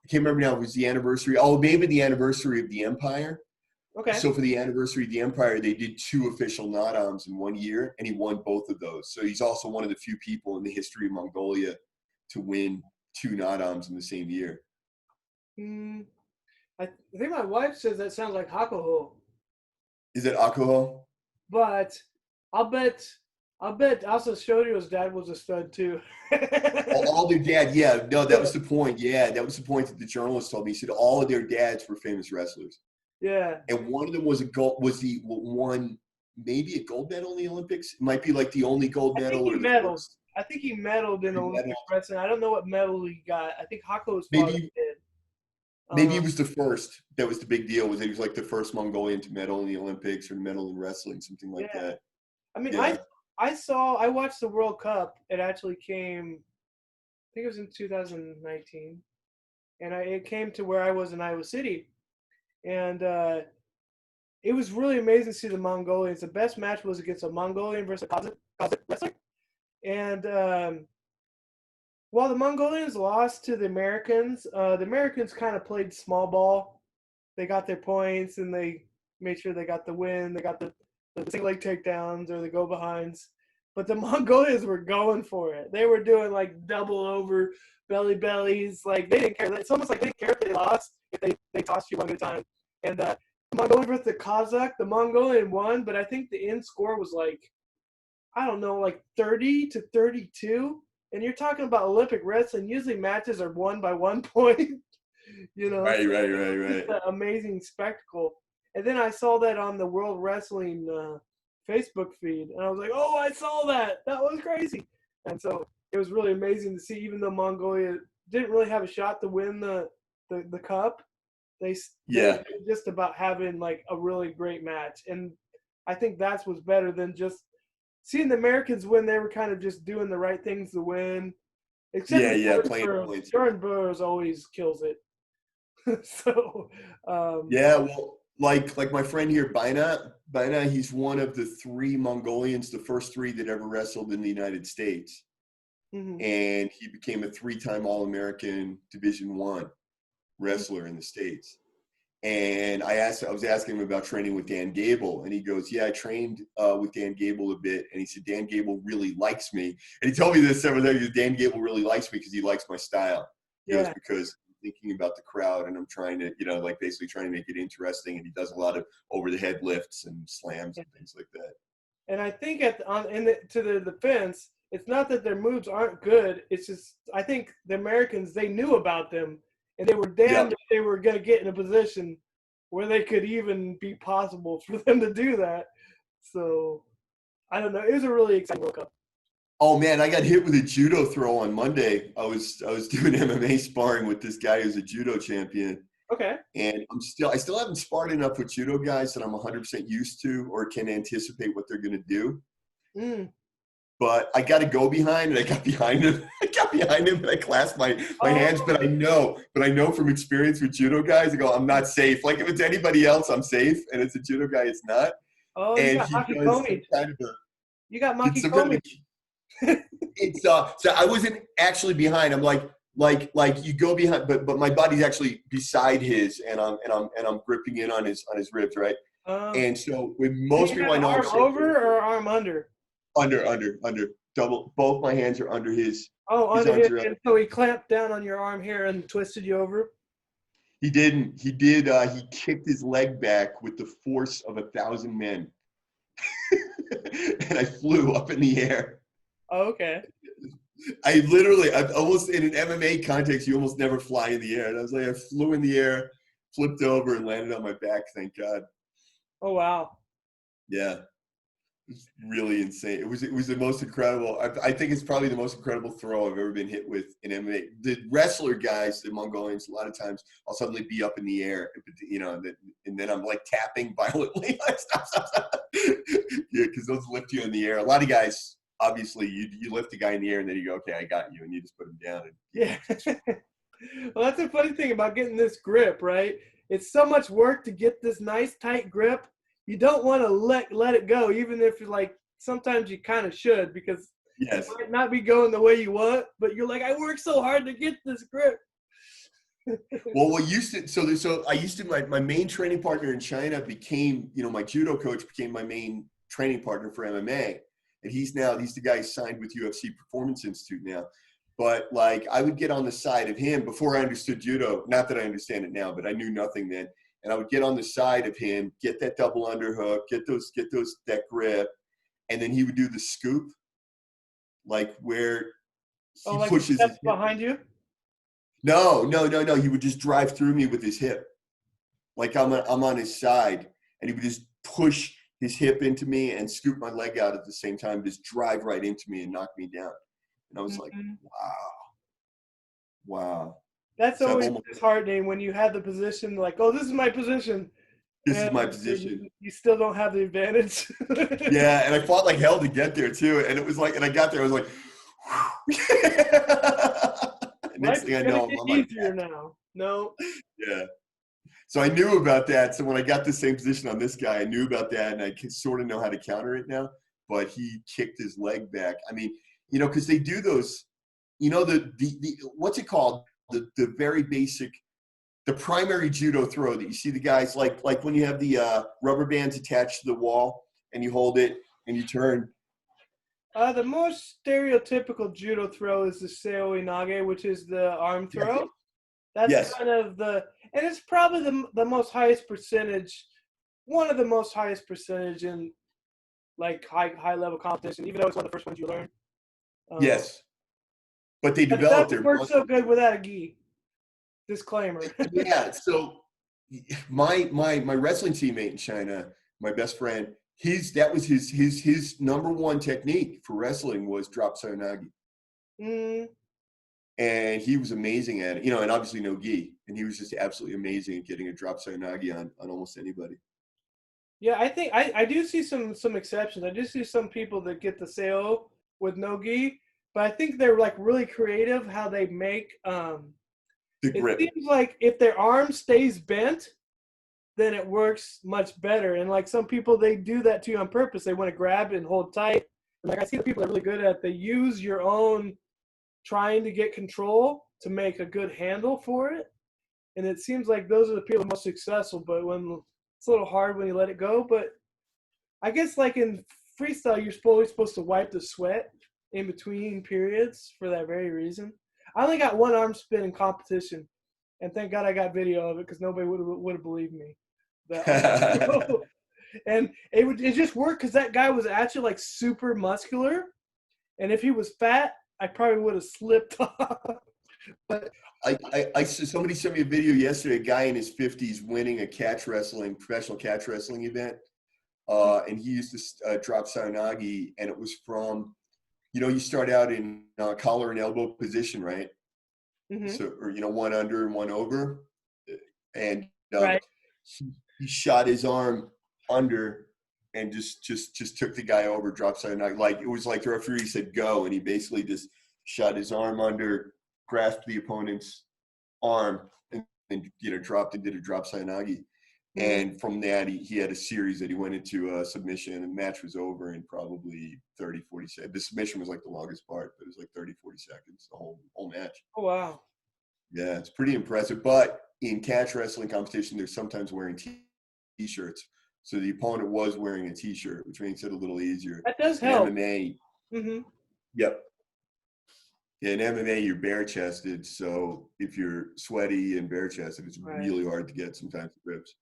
I can't remember now, it was the anniversary. Oh, maybe the anniversary of the Empire. Okay. So for the anniversary of the Empire, they did 2 official Nadams in 1 year, and he won both of those. So he's also one of the few people in the history of Mongolia to win 2 Nadams in the same year. I think my wife says that sounds like Hakuho, Is it Akuho? but I'll bet also Shoryu's dad was a stud too. All their dad, yeah. No, that was the point. Yeah, that was the point that the journalist told me. He said all of their dads were famous wrestlers. Yeah. And one of them was won maybe a gold medal in the Olympics. It might be like the only gold medal or the first. I think he medaled in Olympic wrestling. I don't know what medal he got. I think Hakuho's father did. Maybe he was the first. That was the big deal. Was he was like the first Mongolian to medal in the Olympics or medal in wrestling, something like that. I mean, Yeah. I watched the World Cup. It actually came, I think it was in 2019, and it came to where I was in Iowa City, and it was really amazing to see the Mongolians. The best match was against a Mongolian versus a Kazakh wrestler, and while the Mongolians lost to the Americans kind of played small ball. They got their points and they made sure they got the win. They got the single leg takedowns or the go behinds. But the Mongolians were going for it. They were doing like double over bellies. Like, they didn't care. It's almost like they didn't care if they lost, if they tossed you one at a time. And the Mongolian versus the Kazakh, the Mongolian won, but I think the end score was like, I don't know, like 30-32. And you're talking about Olympic wrestling. Usually matches are won by 1 point. Right, So right, right, it's right. an amazing spectacle. And then I saw that on the World Wrestling Facebook feed, and I was like, "Oh, I saw that! That was crazy!" And so it was really amazing to see. Even though Mongolia didn't really have a shot to win the cup, they Yeah, were just about having like a really great match, and I think that's what's better than just seeing the Americans win. They were kind of just doing the right things to win, except yeah, for yeah. Jordan Playing Burroughs. points. Jordan Burroughs always kills it. So, Yeah, well, like my friend here, Bina, he's one of the 3 Mongolians, the first 3 that ever wrestled in the United States, mhm. and he became a 3-time All-American Division I Mhm. wrestler in the States. And I was asking him about training with Dan Gable, and he goes, "Yeah, I trained with Dan Gable a bit." And he said, "Dan Gable really likes me." And he told me this several times. Dan Gable really likes me because he likes my style. He goes, Yeah, "Because I'm thinking about the crowd, and I'm trying to, like basically trying to make it interesting." And he does a lot of over the head lifts and slams and things like that. and I think to the defense, it's not that their moves aren't good. It's just I think the Americans they knew about them, and they were damned Yep. if they were going to get in a position where they could even be possible for them to do that. So I don't know. It was a really exciting World Cup. Oh man, I got hit with a judo throw on Monday. I was doing MMA sparring with this guy who's a judo champion. Okay. And I still haven't sparred enough with judo guys that I'm 100% used to or can anticipate what they're going to do. Mm. But I got to go behind, and I got behind him. I got behind him, and I clasped my hands. Oh, But I know from experience with judo guys, I go, I'm not safe. Like if it's anybody else, I'm safe, and it's a judo guy, it's not. oh, you And got he Maki does some Komi. kind of a You got did Maki some kind of Komi. a it's so I wasn't actually behind. I'm like you go behind, but my body's actually beside his, and I'm gripping in on his ribs, right? Um, And so with do most you people have I know, I'm arm safe over or arm under? under double. Both my hands are under his. Oh, His under arms his, are and under. so he clamped down on your arm here and twisted you over. He didn't. He did. He kicked his leg back with the force of 1,000 men, and I flew up in the air. Oh, okay. I almost in an MMA context, you almost never fly in the air. And I was like, I flew in the air, flipped over, and landed on my back. Thank God. Oh, wow. Yeah, it's really insane. It was the most incredible. I think it's probably the most incredible throw I've ever been hit with in MMA. The wrestler guys, the Mongolians, a lot of times I'll suddenly be up in the air, and then I'm like tapping violently. Like, stop, stop, stop. Yeah, because those lift you in the air. A lot of guys, obviously, you lift a guy in the air and then you go, okay, I got you, and you just put him down. Yeah. Well, that's the funny thing about getting this grip, right? It's so much work to get this nice tight grip. You don't want to let it go, even if you're like sometimes you kind of should because it Yes. might not be going the way you want, but you're like, I worked so hard to get this grip. Well, what used to so I used to my main training partner in China became my judo coach became my main training partner for MMA, and he's the guy signed with UFC Performance Institute now. But like I would get on the side of him before I understood judo. Not that I understand it now, but I knew nothing then. And I would get on the side of him, get that double underhook, get that grip, and then he would do the scoop, like where Oh, he like he pushes his steps hip. behind you? No, no, no, no. He would just drive through me with his hip. Like I'm on his side, and he would just push his hip into me and scoop my leg out at the same time, just drive right into me and knock me down. And I was like, Mhm. wow, wow. That's So I've always almost disheartening when you have the position like, oh, this is my position, this is and my position. you still don't have the advantage. Yeah, and I fought like hell to get there too. And it was like, and I got there, I was like, next Life's thing I gonna know, I'm get on my easier back. now. No. Yeah. So I knew about that. So when I got the same position on this guy, I knew about that, and I can sort of know how to counter it now. But he kicked his leg back. I mean, because they do those. The what's it called? The very basic, the primary judo throw that you see the guys like when you have the rubber bands attached to the wall and you hold it and you turn. The most stereotypical judo throw is the seo inage, which is the arm throw. That's Yes. kind of and it's probably the most highest percentage, one of the most highest percentage in like high level competition, even though it's one of the first ones you learn. Um, Yes. but they But it developed doesn't their work so muscle. good without a gi. Disclaimer. Yeah, so my wrestling teammate in China, my best friend, that was his number one technique for wrestling was drop sayonagi. Mm, And he was amazing at it, you know, and obviously no gi. And he was just absolutely amazing at getting a drop sayonagi on almost anybody. yeah, I think I do see some exceptions. I do see some people that get the sale with no gi, but I think they're like really creative how they make The it grip. seems like if their arm stays bent, then it works much better. And like some people, they do that to you on purpose. They want to grab it and hold tight. And like I see the people that are really good at it, they use your own trying to get control to make a good handle for it. And it seems like those are the people most successful. But when it's a little hard when you let it go. But I guess like in freestyle, you're always supposed to wipe the sweat in between periods for that very reason. I only got one arm spin in competition, and thank God I got video of it because nobody would have believed me. That and it just worked because that guy was actually like super muscular, and if he was fat, I probably would have slipped off. But Somebody sent me a video yesterday, a guy in his 50s winning a professional catch wrestling event. And he used to drop sayonagi, and it was from, you know, you start out in collar and elbow position, right? mm-hmm. So, or, you know, one under and one over. And Right. he shot his arm under and just took the guy over, dropped sayonagi. Like, it was like the referee said, go. And he basically just shot his arm under, grasped the opponent's arm, and you know, dropped and did a drop sayonagi. And from that, he had a series that he went into submission, and the match was over in probably 30, 40 seconds. The submission was like the longest part, but it was like 30, 40 seconds, the whole match. Oh, wow. Yeah, it's pretty impressive. But in catch wrestling competition, they're sometimes wearing T-shirts. So the opponent was wearing a T-shirt, which makes it a little easier. That does In help. MMA, yep. In MMA, you're bare-chested, so if you're sweaty and bare-chested, it's really hard to get sometimes grips.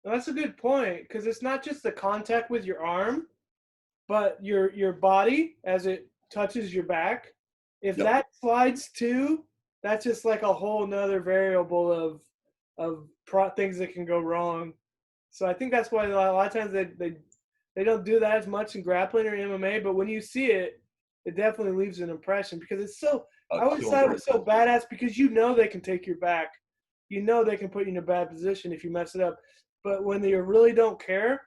Well, that's a good point because it's not just the contact with your arm, but your body as it touches your back. If that slides too, that's just like a whole nother variable of things that can go wrong. So I think that's why a lot of times they don't do that as much in grappling or MMA. But when you see it, it definitely leaves an impression because it's so. I always thought it was so badass because you know they can take your back, you know they can put you in a bad position if you mess it up. But when they really don't care,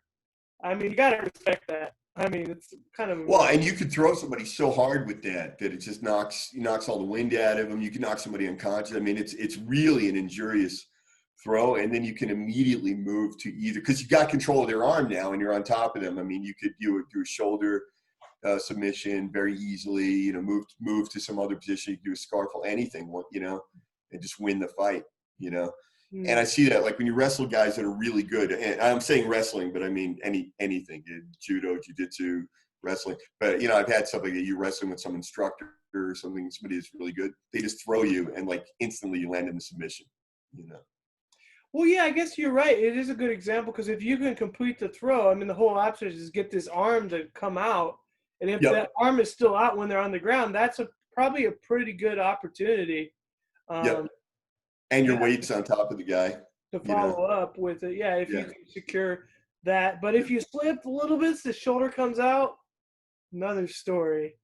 I mean, you gotta respect that. I mean, it's kind of well, and you could throw somebody so hard with that it just knocks all the wind out of them. You can knock somebody unconscious. I mean, it's really an injurious throw, and then you can immediately move to either because you got control of their arm now, and you're on top of them. I mean, you could do a shoulder submission very easily. You know, move to some other position. You could do a scarfle, anything. You know, and just win the fight. You know. And I see that, like when you wrestle guys that are really good, and I'm saying wrestling, but I mean anything, judo, jiu-jitsu, wrestling. But, you know, I've had something that you wrestling with some instructor or something, somebody that's really good. They just throw you and like instantly you land in the submission, you know. Well, yeah, I guess you're right. It is a good example because if you can complete the throw, I mean, the whole option is get this arm to come out. And if that arm is still out when they're on the ground, that's probably a pretty good opportunity. And your weight's on top of the guy. To follow up with it. Yeah, if you can secure that. But if you slip a little bit, the shoulder comes out, another story.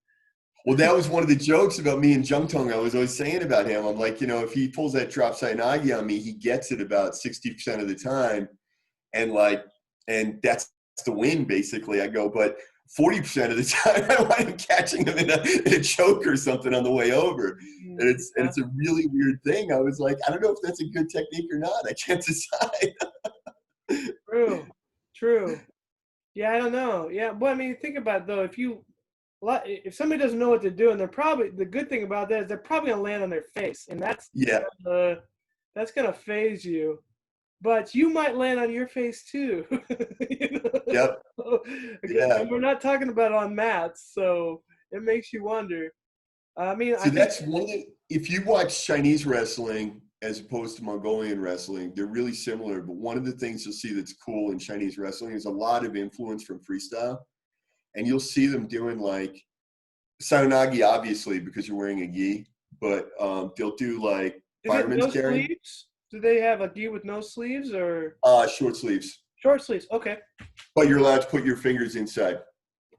Well, that was one of the jokes about me and Jung Tong. I was always saying about him. I'm like, you know, if he pulls that drop sayonagi on me, he gets it about 60% of the time. And that's the win, basically. I go, but 40% of the time, I want him catching him in a choke or something on the way over. And it's a really weird thing. I was like, I don't know if that's a good technique or not. I can't decide. True. Yeah, I don't know. Yeah, but I mean, think about it, though. If somebody doesn't know what they're doing, the good thing about that is they're probably gonna land on their face, and that's gonna phase you. But you might land on your face too. You know? And we're not talking about on mats, so it makes you wonder. I mean, so that's one of the. If you watch Chinese wrestling as opposed to Mongolian wrestling, they're really similar. But one of the things you'll see that's cool in Chinese wrestling is a lot of influence from freestyle, and you'll see them doing like sayonagi, obviously because you're wearing a gi, but they'll do like Is it fireman's no carry. sleeves? Do they have a gi with no sleeves or Short sleeves, short sleeves? Okay. but you're allowed to put your fingers inside.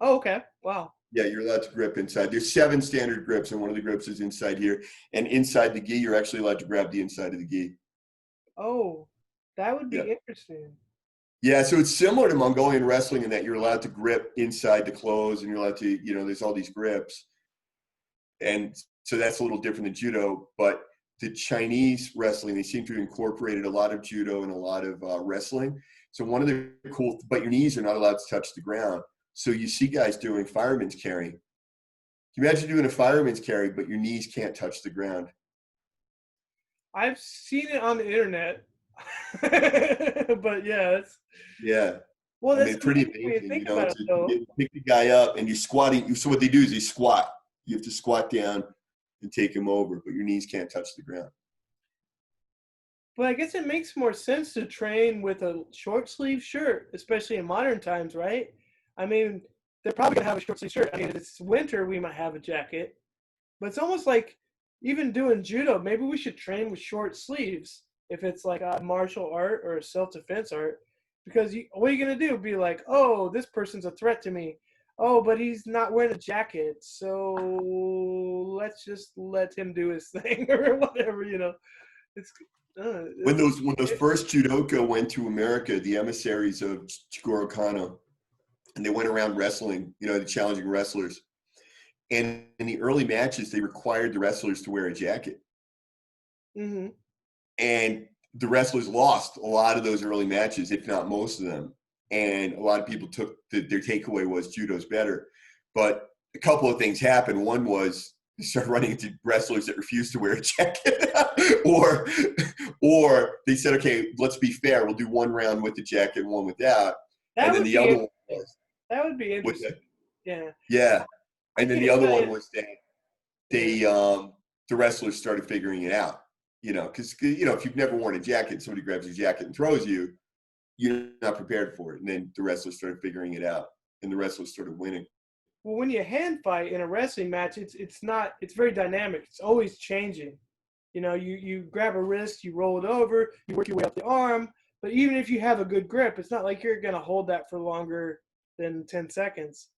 Oh, okay. Wow. Yeah, you're allowed to grip inside. There's 7 standard grips, and one of the grips is inside here. And inside the gi, you're actually allowed to grab the inside of the gi. Oh, that would Yeah. be interesting. Yeah, so it's similar to Mongolian wrestling in that you're allowed to grip inside the clothes, and you're allowed to, there's all these grips. And so that's a little different than judo. But the Chinese wrestling, they seem to have incorporated a lot of judo and a lot of wrestling. So one of the cool, but your knees are not allowed to touch the ground. So you see guys doing fireman's carry. Can you imagine doing a fireman's carry, but your knees can't touch the ground? I've seen it on the internet, but yeah, it's Yeah. well, I that's mean, pretty amazing when you amazing, think about it, though. you pick the guy up and you're squatting. So what they do is they squat. You have to squat down and take him over, but your knees can't touch the ground. But I guess it makes more sense to train with a short sleeve shirt, especially in modern times, right? I mean, they're probably gonna have a short sleeve shirt. I mean, if it's winter, we might have a jacket, but it's almost like even doing judo. Maybe we should train with short sleeves if it's like a martial art or a self defense art, because what are you gonna do? Be like, oh, this person's a threat to me. Oh, but he's not wearing a jacket, so let's just let him do his thing or whatever. It's When those first judoka went to America, the emissaries of Chigoro Kano, and they went around wrestling, the challenging wrestlers. And in the early matches, they required the wrestlers to wear a jacket. Mm-hmm. And the wrestlers lost a lot of those early matches, if not most of them. And a lot of people took their takeaway was judo's better. But a couple of things happened. One was they started running into wrestlers that refused to wear a jacket, or they said, okay, let's be fair. We'll do one round with the jacket and one without. That And then would the be other one interesting. was That would be interesting. Yeah. yeah. I And then can't the other tell one you. was that the wrestlers started figuring it out, because if you've never worn a jacket, somebody grabs your jacket and throws you, you're not prepared for it. And then the wrestlers started figuring it out, and the wrestlers started winning. Well, when you hand fight in a wrestling match, it's very dynamic. It's always changing. You grab a wrist, you roll it over, you work your way up the arm. But even if you have a good grip, it's not like you're gonna hold that for longer than 10 seconds.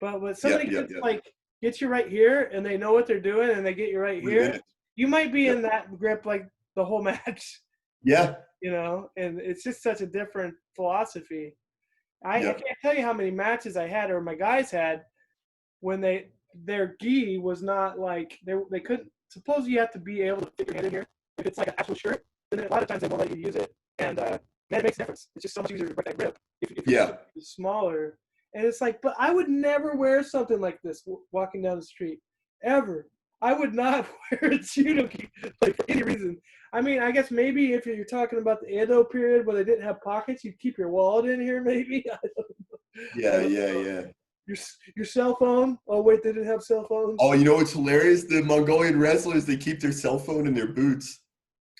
But when somebody Yeah. gets you right here and they know what they're doing and they get you right 3 here, minutes. you might be Yep. in that grip like the whole match. Yeah. And it's just such a different philosophy. I Yeah. can't tell you how many matches I had or my guys had when their gi was not like they couldn't. Suppose you have to be able to fit your hand in here. If it's like an actual shirt, then a lot of times they won't let you use it, and man, it makes a difference. It's just so much easier to break that grip if your Yeah. shirt is smaller. And it's like, but I would never wear something like this walking down the street ever. I would not wear a judo gi like for any reason. I mean, I guess maybe if you're talking about the Edo period where they didn't have pockets, you'd keep your wallet in here. Maybe I don't know. Yeah. Your cell phone. Oh wait, they didn't have cell phones. Oh, what's hilarious? The Mongolian wrestlers, they keep their cell phone in their boots.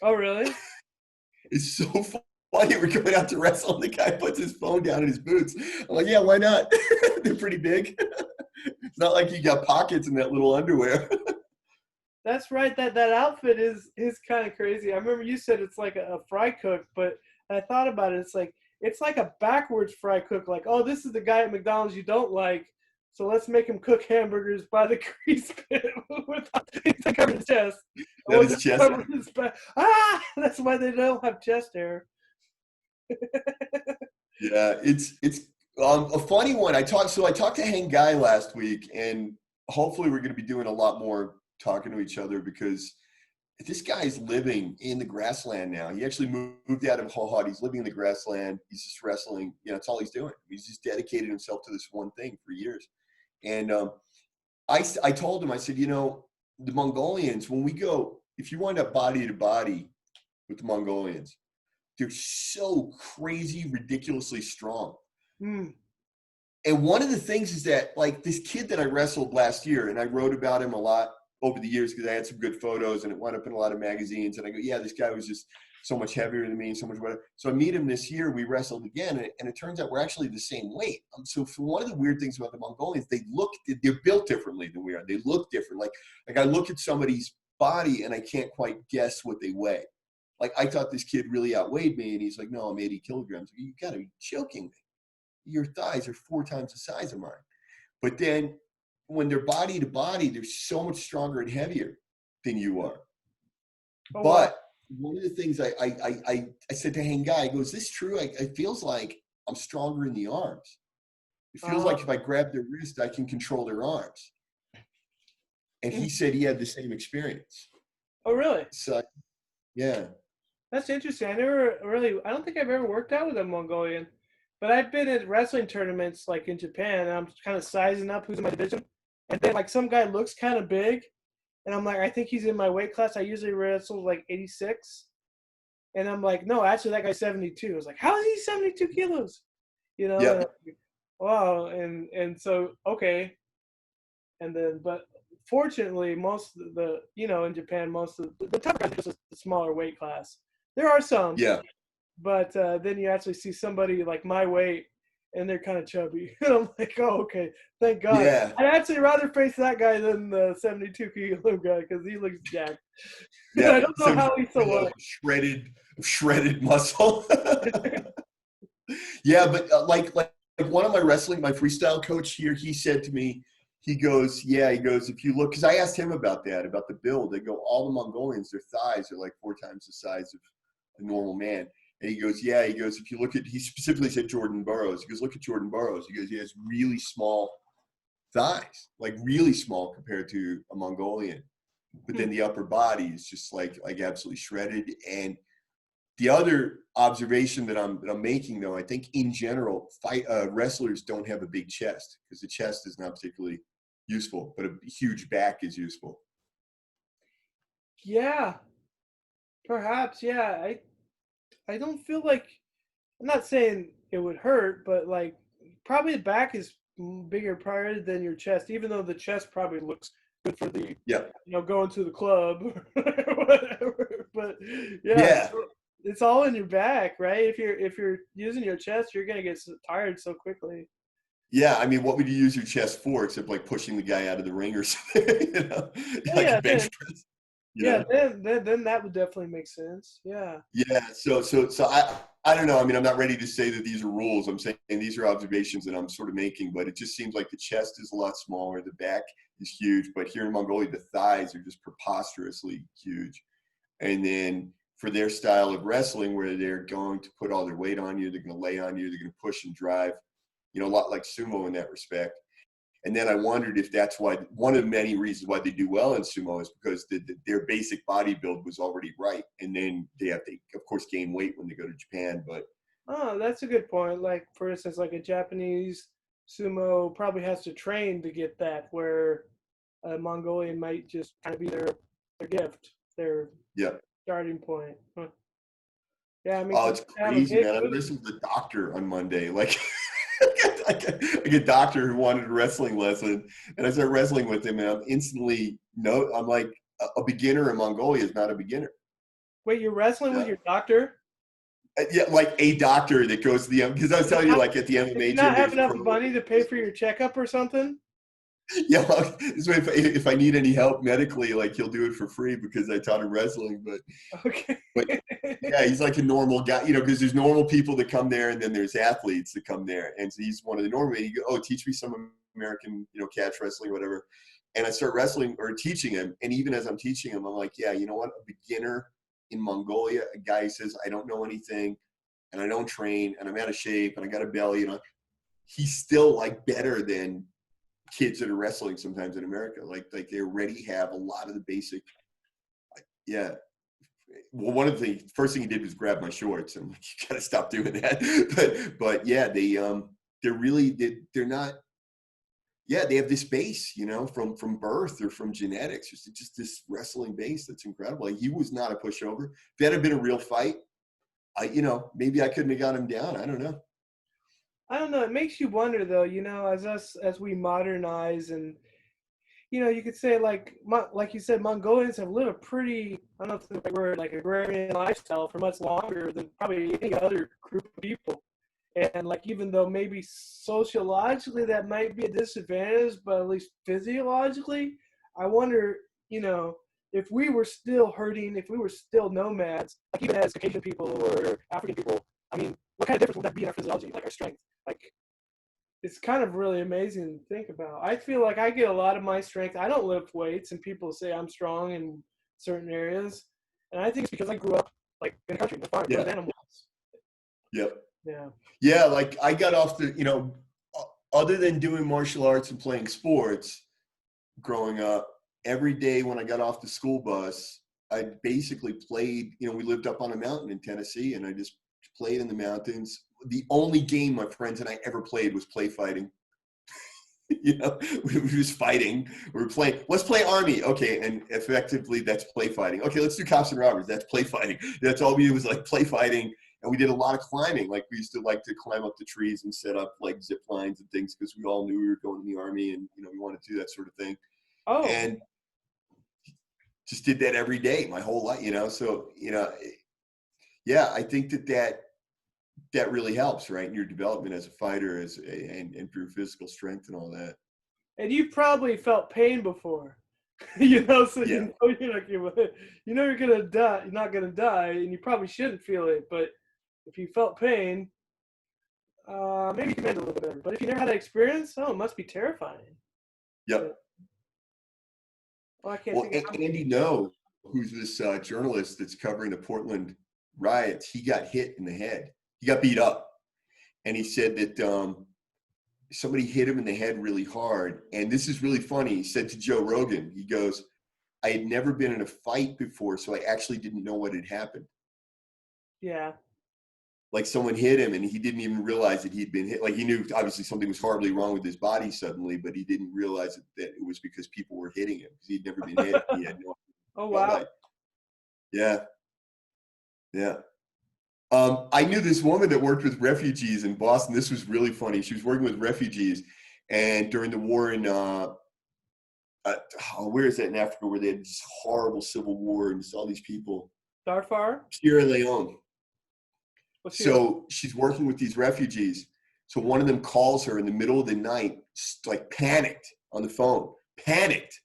Oh really? It's so funny. We're going out to wrestle, and the guy puts his phone down in his boots. I'm like, yeah, why not? They're pretty big. It's not like you got pockets in that little underwear. That's right. That outfit is kind of crazy. I remember you said it's like a fry cook, but I thought about it. It's like a backwards fry cook. Like, oh, this is the guy at McDonald's you don't like, so let's make him cook hamburgers by the grease pit without to cover his chest. That is chest. Cover his back. Ah, that's why they don't have chest hair. Yeah, it's a funny one. I talked to Hank Guy last week, and hopefully we're going to be doing a lot more talking to each other, because this guy's living in the grassland now. He actually moved out of Hohhot. He's living in the grassland. He's just wrestling. That's all he's doing. He's just dedicated himself to this one thing for years. And I told him, I said, the Mongolians, when we go, if you wind up body to body with the Mongolians, they're so crazy, ridiculously strong. Mm. And one of the things is that, like, this kid that I wrestled last year, and I wrote about him a lot over the years because I had some good photos, and it wound up in a lot of magazines. And I go, yeah, this guy was just so much heavier than me and so much better. So I meet him this year. We wrestled again, and it turns out we're actually the same weight. So for one of the weird things about the Mongolians, they're built differently than we are. They look different. Like I look at somebody's body and I can't quite guess what they weigh. Like I thought this kid really outweighed me, and he's like, no, I'm 80 kilograms. You gotta be joking me. Your thighs are 4 times the size of mine. But then when they're body to body, they're so much stronger and heavier than you are. Oh, wow. But one of the things I said to Hang Guy, I go, is this true? It feels like I'm stronger in the arms. It feels like if I grab their wrist, I can control their arms. And he said he had the same experience. Oh, really? So, yeah. That's interesting. I don't think I've ever worked out with a Mongolian, but I've been at wrestling tournaments like in Japan, and I'm kind of sizing up who's in my division. And then like some guy looks kind of big, and I'm like, I think he's in my weight class. I usually wrestle like 86. And I'm like, no, actually that guy's 72. I was like, how is he 72 kilos? You know, Yeah. wow. And so, okay. And then, but fortunately, most of the, in Japan, most of the tough guys are just a smaller weight class. There are some, Yeah. but then you actually see somebody like my weight, and they're kind of chubby. And I'm like, oh, okay, thank God. Yeah. I'd actually rather face that guy than the 72 kilo guy because he looks jacked. Yeah. I don't know how he's so light. Shredded muscle. Yeah, but like one of my freestyle coach here, he said to me, he goes, if you look, because I asked him about the build. They go, all the Mongolians, their thighs are like 4 times the size of a normal man. And he goes, if you look at, he specifically said Jordan Burroughs. He goes, look at Jordan Burroughs. He goes, he has really small thighs, like really small compared to a Mongolian. But then the upper body is just like absolutely shredded. And the other observation that I'm making, though, I think in general, wrestlers don't have a big chest because the chest is not particularly useful, but a huge back is useful. Yeah, perhaps. Yeah, I don't feel like, I'm not saying it would hurt, but like probably the back is bigger priority than your chest, even though the chest probably looks good for the going to the club or whatever. But yeah. It's all in your back, right? If you're using your chest, you're gonna get tired so quickly. Yeah, I mean, what would you use your chest for except like pushing the guy out of the ring or something? Like Yeah, a bench press. then that would definitely make sense. Yeah. Yeah. So I don't know. I mean, I'm not ready to say that these are rules. I'm saying these are observations that I'm sort of making, but it just seems like the chest is a lot smaller, the back is huge, but here in Mongolia, the thighs are just preposterously huge. And then for their style of wrestling, where they're going to put all their weight on you, they're going to lay on you, they're going to push and drive, a lot like sumo in that respect. And then I wondered if that's why, one of the many reasons why they do well in sumo is because their basic body build was already right. And then they have to, of course, gain weight when they go to Japan. But Oh, that's a good point. Like, for instance, like a Japanese sumo probably has to train to get that, where a Mongolian might just kind of be their gift, their starting point. Huh. Yeah, I mean, it's crazy, man. I wrestled with a doctor on Monday. Like, like a doctor who wanted a wrestling lesson, and I started wrestling with him, and I'm instantly I'm like, a beginner in Mongolia is not a beginner. Wait, you're wrestling with your doctor? Yeah, like a doctor that goes to the because I was telling you, like at the MMA gym, not have enough money to pay for your checkup or something. Yeah, well, if I need any help medically, like he'll do it for free because I taught him wrestling. But yeah, he's like a normal guy, because there's normal people that come there, and then there's athletes that come there, and so he's one of the normal. And he goes, "Oh, teach me some American, catch wrestling, or whatever." And I start wrestling or teaching him, and even as I'm teaching him, I'm like, "Yeah, you know what? A beginner in Mongolia, a guy who says I don't know anything, and I don't train, and I'm out of shape, and I got a belly, he's still like better than kids that are wrestling sometimes in America. Like they already have a lot of the basic, Well, one of the first thing he did was grab my shorts. I'm like, you gotta stop doing that. But yeah, they're not. Yeah, they have this base, from birth or from genetics. Just this wrestling base that's incredible. Like, he was not a pushover. If that had been a real fight, maybe I couldn't have got him down. I don't know. It makes you wonder, though, as we modernize, and you could say, like you said, Mongolians have lived a pretty, I don't know if the right word, like agrarian lifestyle for much longer than probably any other group of people. And like, even though maybe sociologically that might be a disadvantage, but at least physiologically, I wonder, if we were still hurting, if we were still nomads, like even as Caucasian people or African people, I mean, what kind of difference would that be in our physiology, like our strength? Like, it's kind of really amazing to think about. I feel like I get a lot of my strength. I don't lift weights, and people say I'm strong in certain areas, and I think it's because I grew up like in a country, the farm, with animals. Yep. Yeah. Yeah, like I got off the, other than doing martial arts and playing sports growing up, every day when I got off the school bus, I basically played, we lived up on a mountain in Tennessee, and I just played in the mountains. The only game my friends and I ever played was play fighting. We were just fighting. We were playing, let's play army. Okay. And effectively that's play fighting. Okay, let's do cops and robbers. That's play fighting. That's all we did was like play fighting. And we did a lot of climbing. Like we used to like to climb up the trees and set up like zip lines and things because we all knew we were going to the army and, we wanted to do that sort of thing. Oh. And just did that every day, my whole life, So, yeah, I think that really helps, right, in your development as a fighter, and for your physical strength and all that. And you've probably felt pain before, so yeah. You're gonna die. You're not gonna die, and you probably shouldn't feel it. But if you felt pain, maybe you can handle it a little better. But if you never had that experience, it must be terrifying. Yep. Well, I can't. Well, Andy No, who's this journalist that's covering the Portland riots, he got hit in the head. He got beat up, and he said that somebody hit him in the head really hard. And this is really funny. He said to Joe Rogan, he goes, I had never been in a fight before, so I actually didn't know what had happened. Yeah. Like someone hit him and he didn't even realize that he'd been hit. Like he knew obviously something was horribly wrong with his body suddenly, but he didn't realize that it was because people were hitting him because he'd never been hit. He had no Oh, wow. like, yeah. Yeah. I knew this woman that worked with refugees in Boston. This was really funny. She was working with refugees, and during the war in where is that in Africa, where they had this horrible civil war and just all these people. Darfur? Sierra Leone. So she's working with these refugees. So one of them calls her in the middle of the night, like panicked on the phone. Panicked.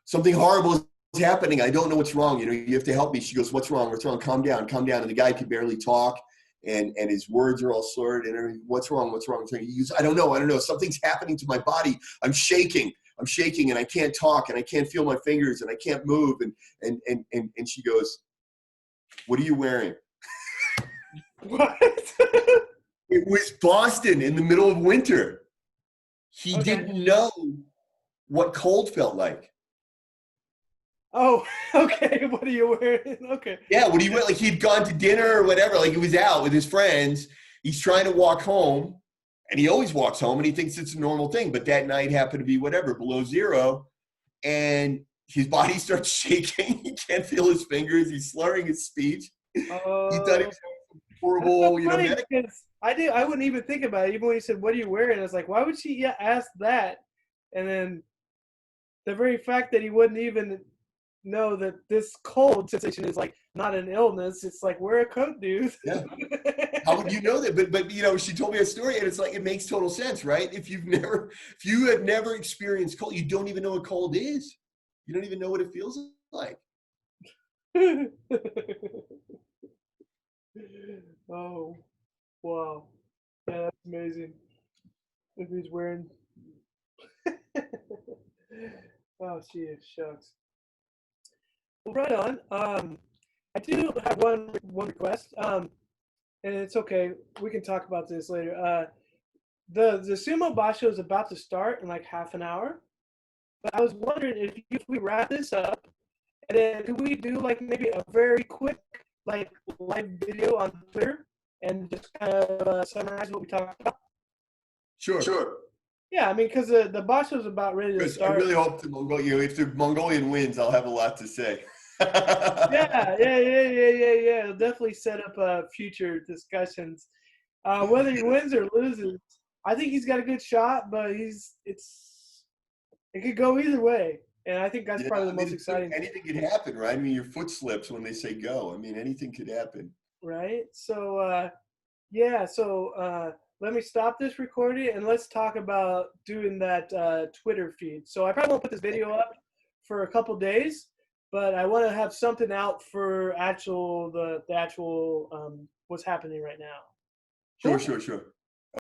Something horrible is happening. I don't know what's wrong. You have to help me. She goes, what's wrong? What's wrong? Calm down. Calm down. And the guy can barely talk, and his words are all slurred and everything. What's wrong? What's wrong? He goes, I don't know. Something's happening to my body. I'm shaking, and I can't talk, and I can't feel my fingers, and I can't move. And she goes, what are you wearing? What? It was Boston in the middle of winter. He didn't know what cold felt like. Oh, okay. What are you wearing? Okay. Yeah, what he went, like he'd gone to dinner or whatever, like he was out with his friends. He's trying to walk home, and he always walks home, and he thinks it's a normal thing. But that night happened to be whatever, below zero, and his body starts shaking. He can't feel his fingers. He's slurring his speech. He thought he was horrible, medical. I wouldn't even think about it. Even when he said, "What are you wearing?" I was like, "Why would she ask that?" And then the very fact that he wouldn't even know that this cold sensation is like not an illness. It's like, wear a coat, dude. Yeah. How would you know that? But she told me a story, and it's like, it makes total sense, right? If you have never experienced cold, you don't even know what cold is. You don't even know what it feels like. Oh, wow. Yeah, that's amazing. If he's wearing oh, gee, shucks. Well, right on. I do have one request. And it's okay. We can talk about this later. The sumo basho is about to start in like half an hour. But I was wondering if we wrap this up, and then could we do like maybe a very quick like live video on Twitter and just kind of summarize what we talked about? Sure. Yeah, I mean, because the basho is about ready to start. I really hope if the Mongolian wins, I'll have a lot to say. Yeah. It'll definitely set up future discussions. Whether he wins or loses, I think he's got a good shot, but it could go either way, and I think that's probably the most exciting. Anything could happen, right? I mean, your foot slips when they say go. I mean, anything could happen. Right. So, let me stop this recording and let's talk about doing that Twitter feed. So I probably won't put this video up for a couple days, but I want to have something out for the actual what's happening right now. Sure, sure, sure.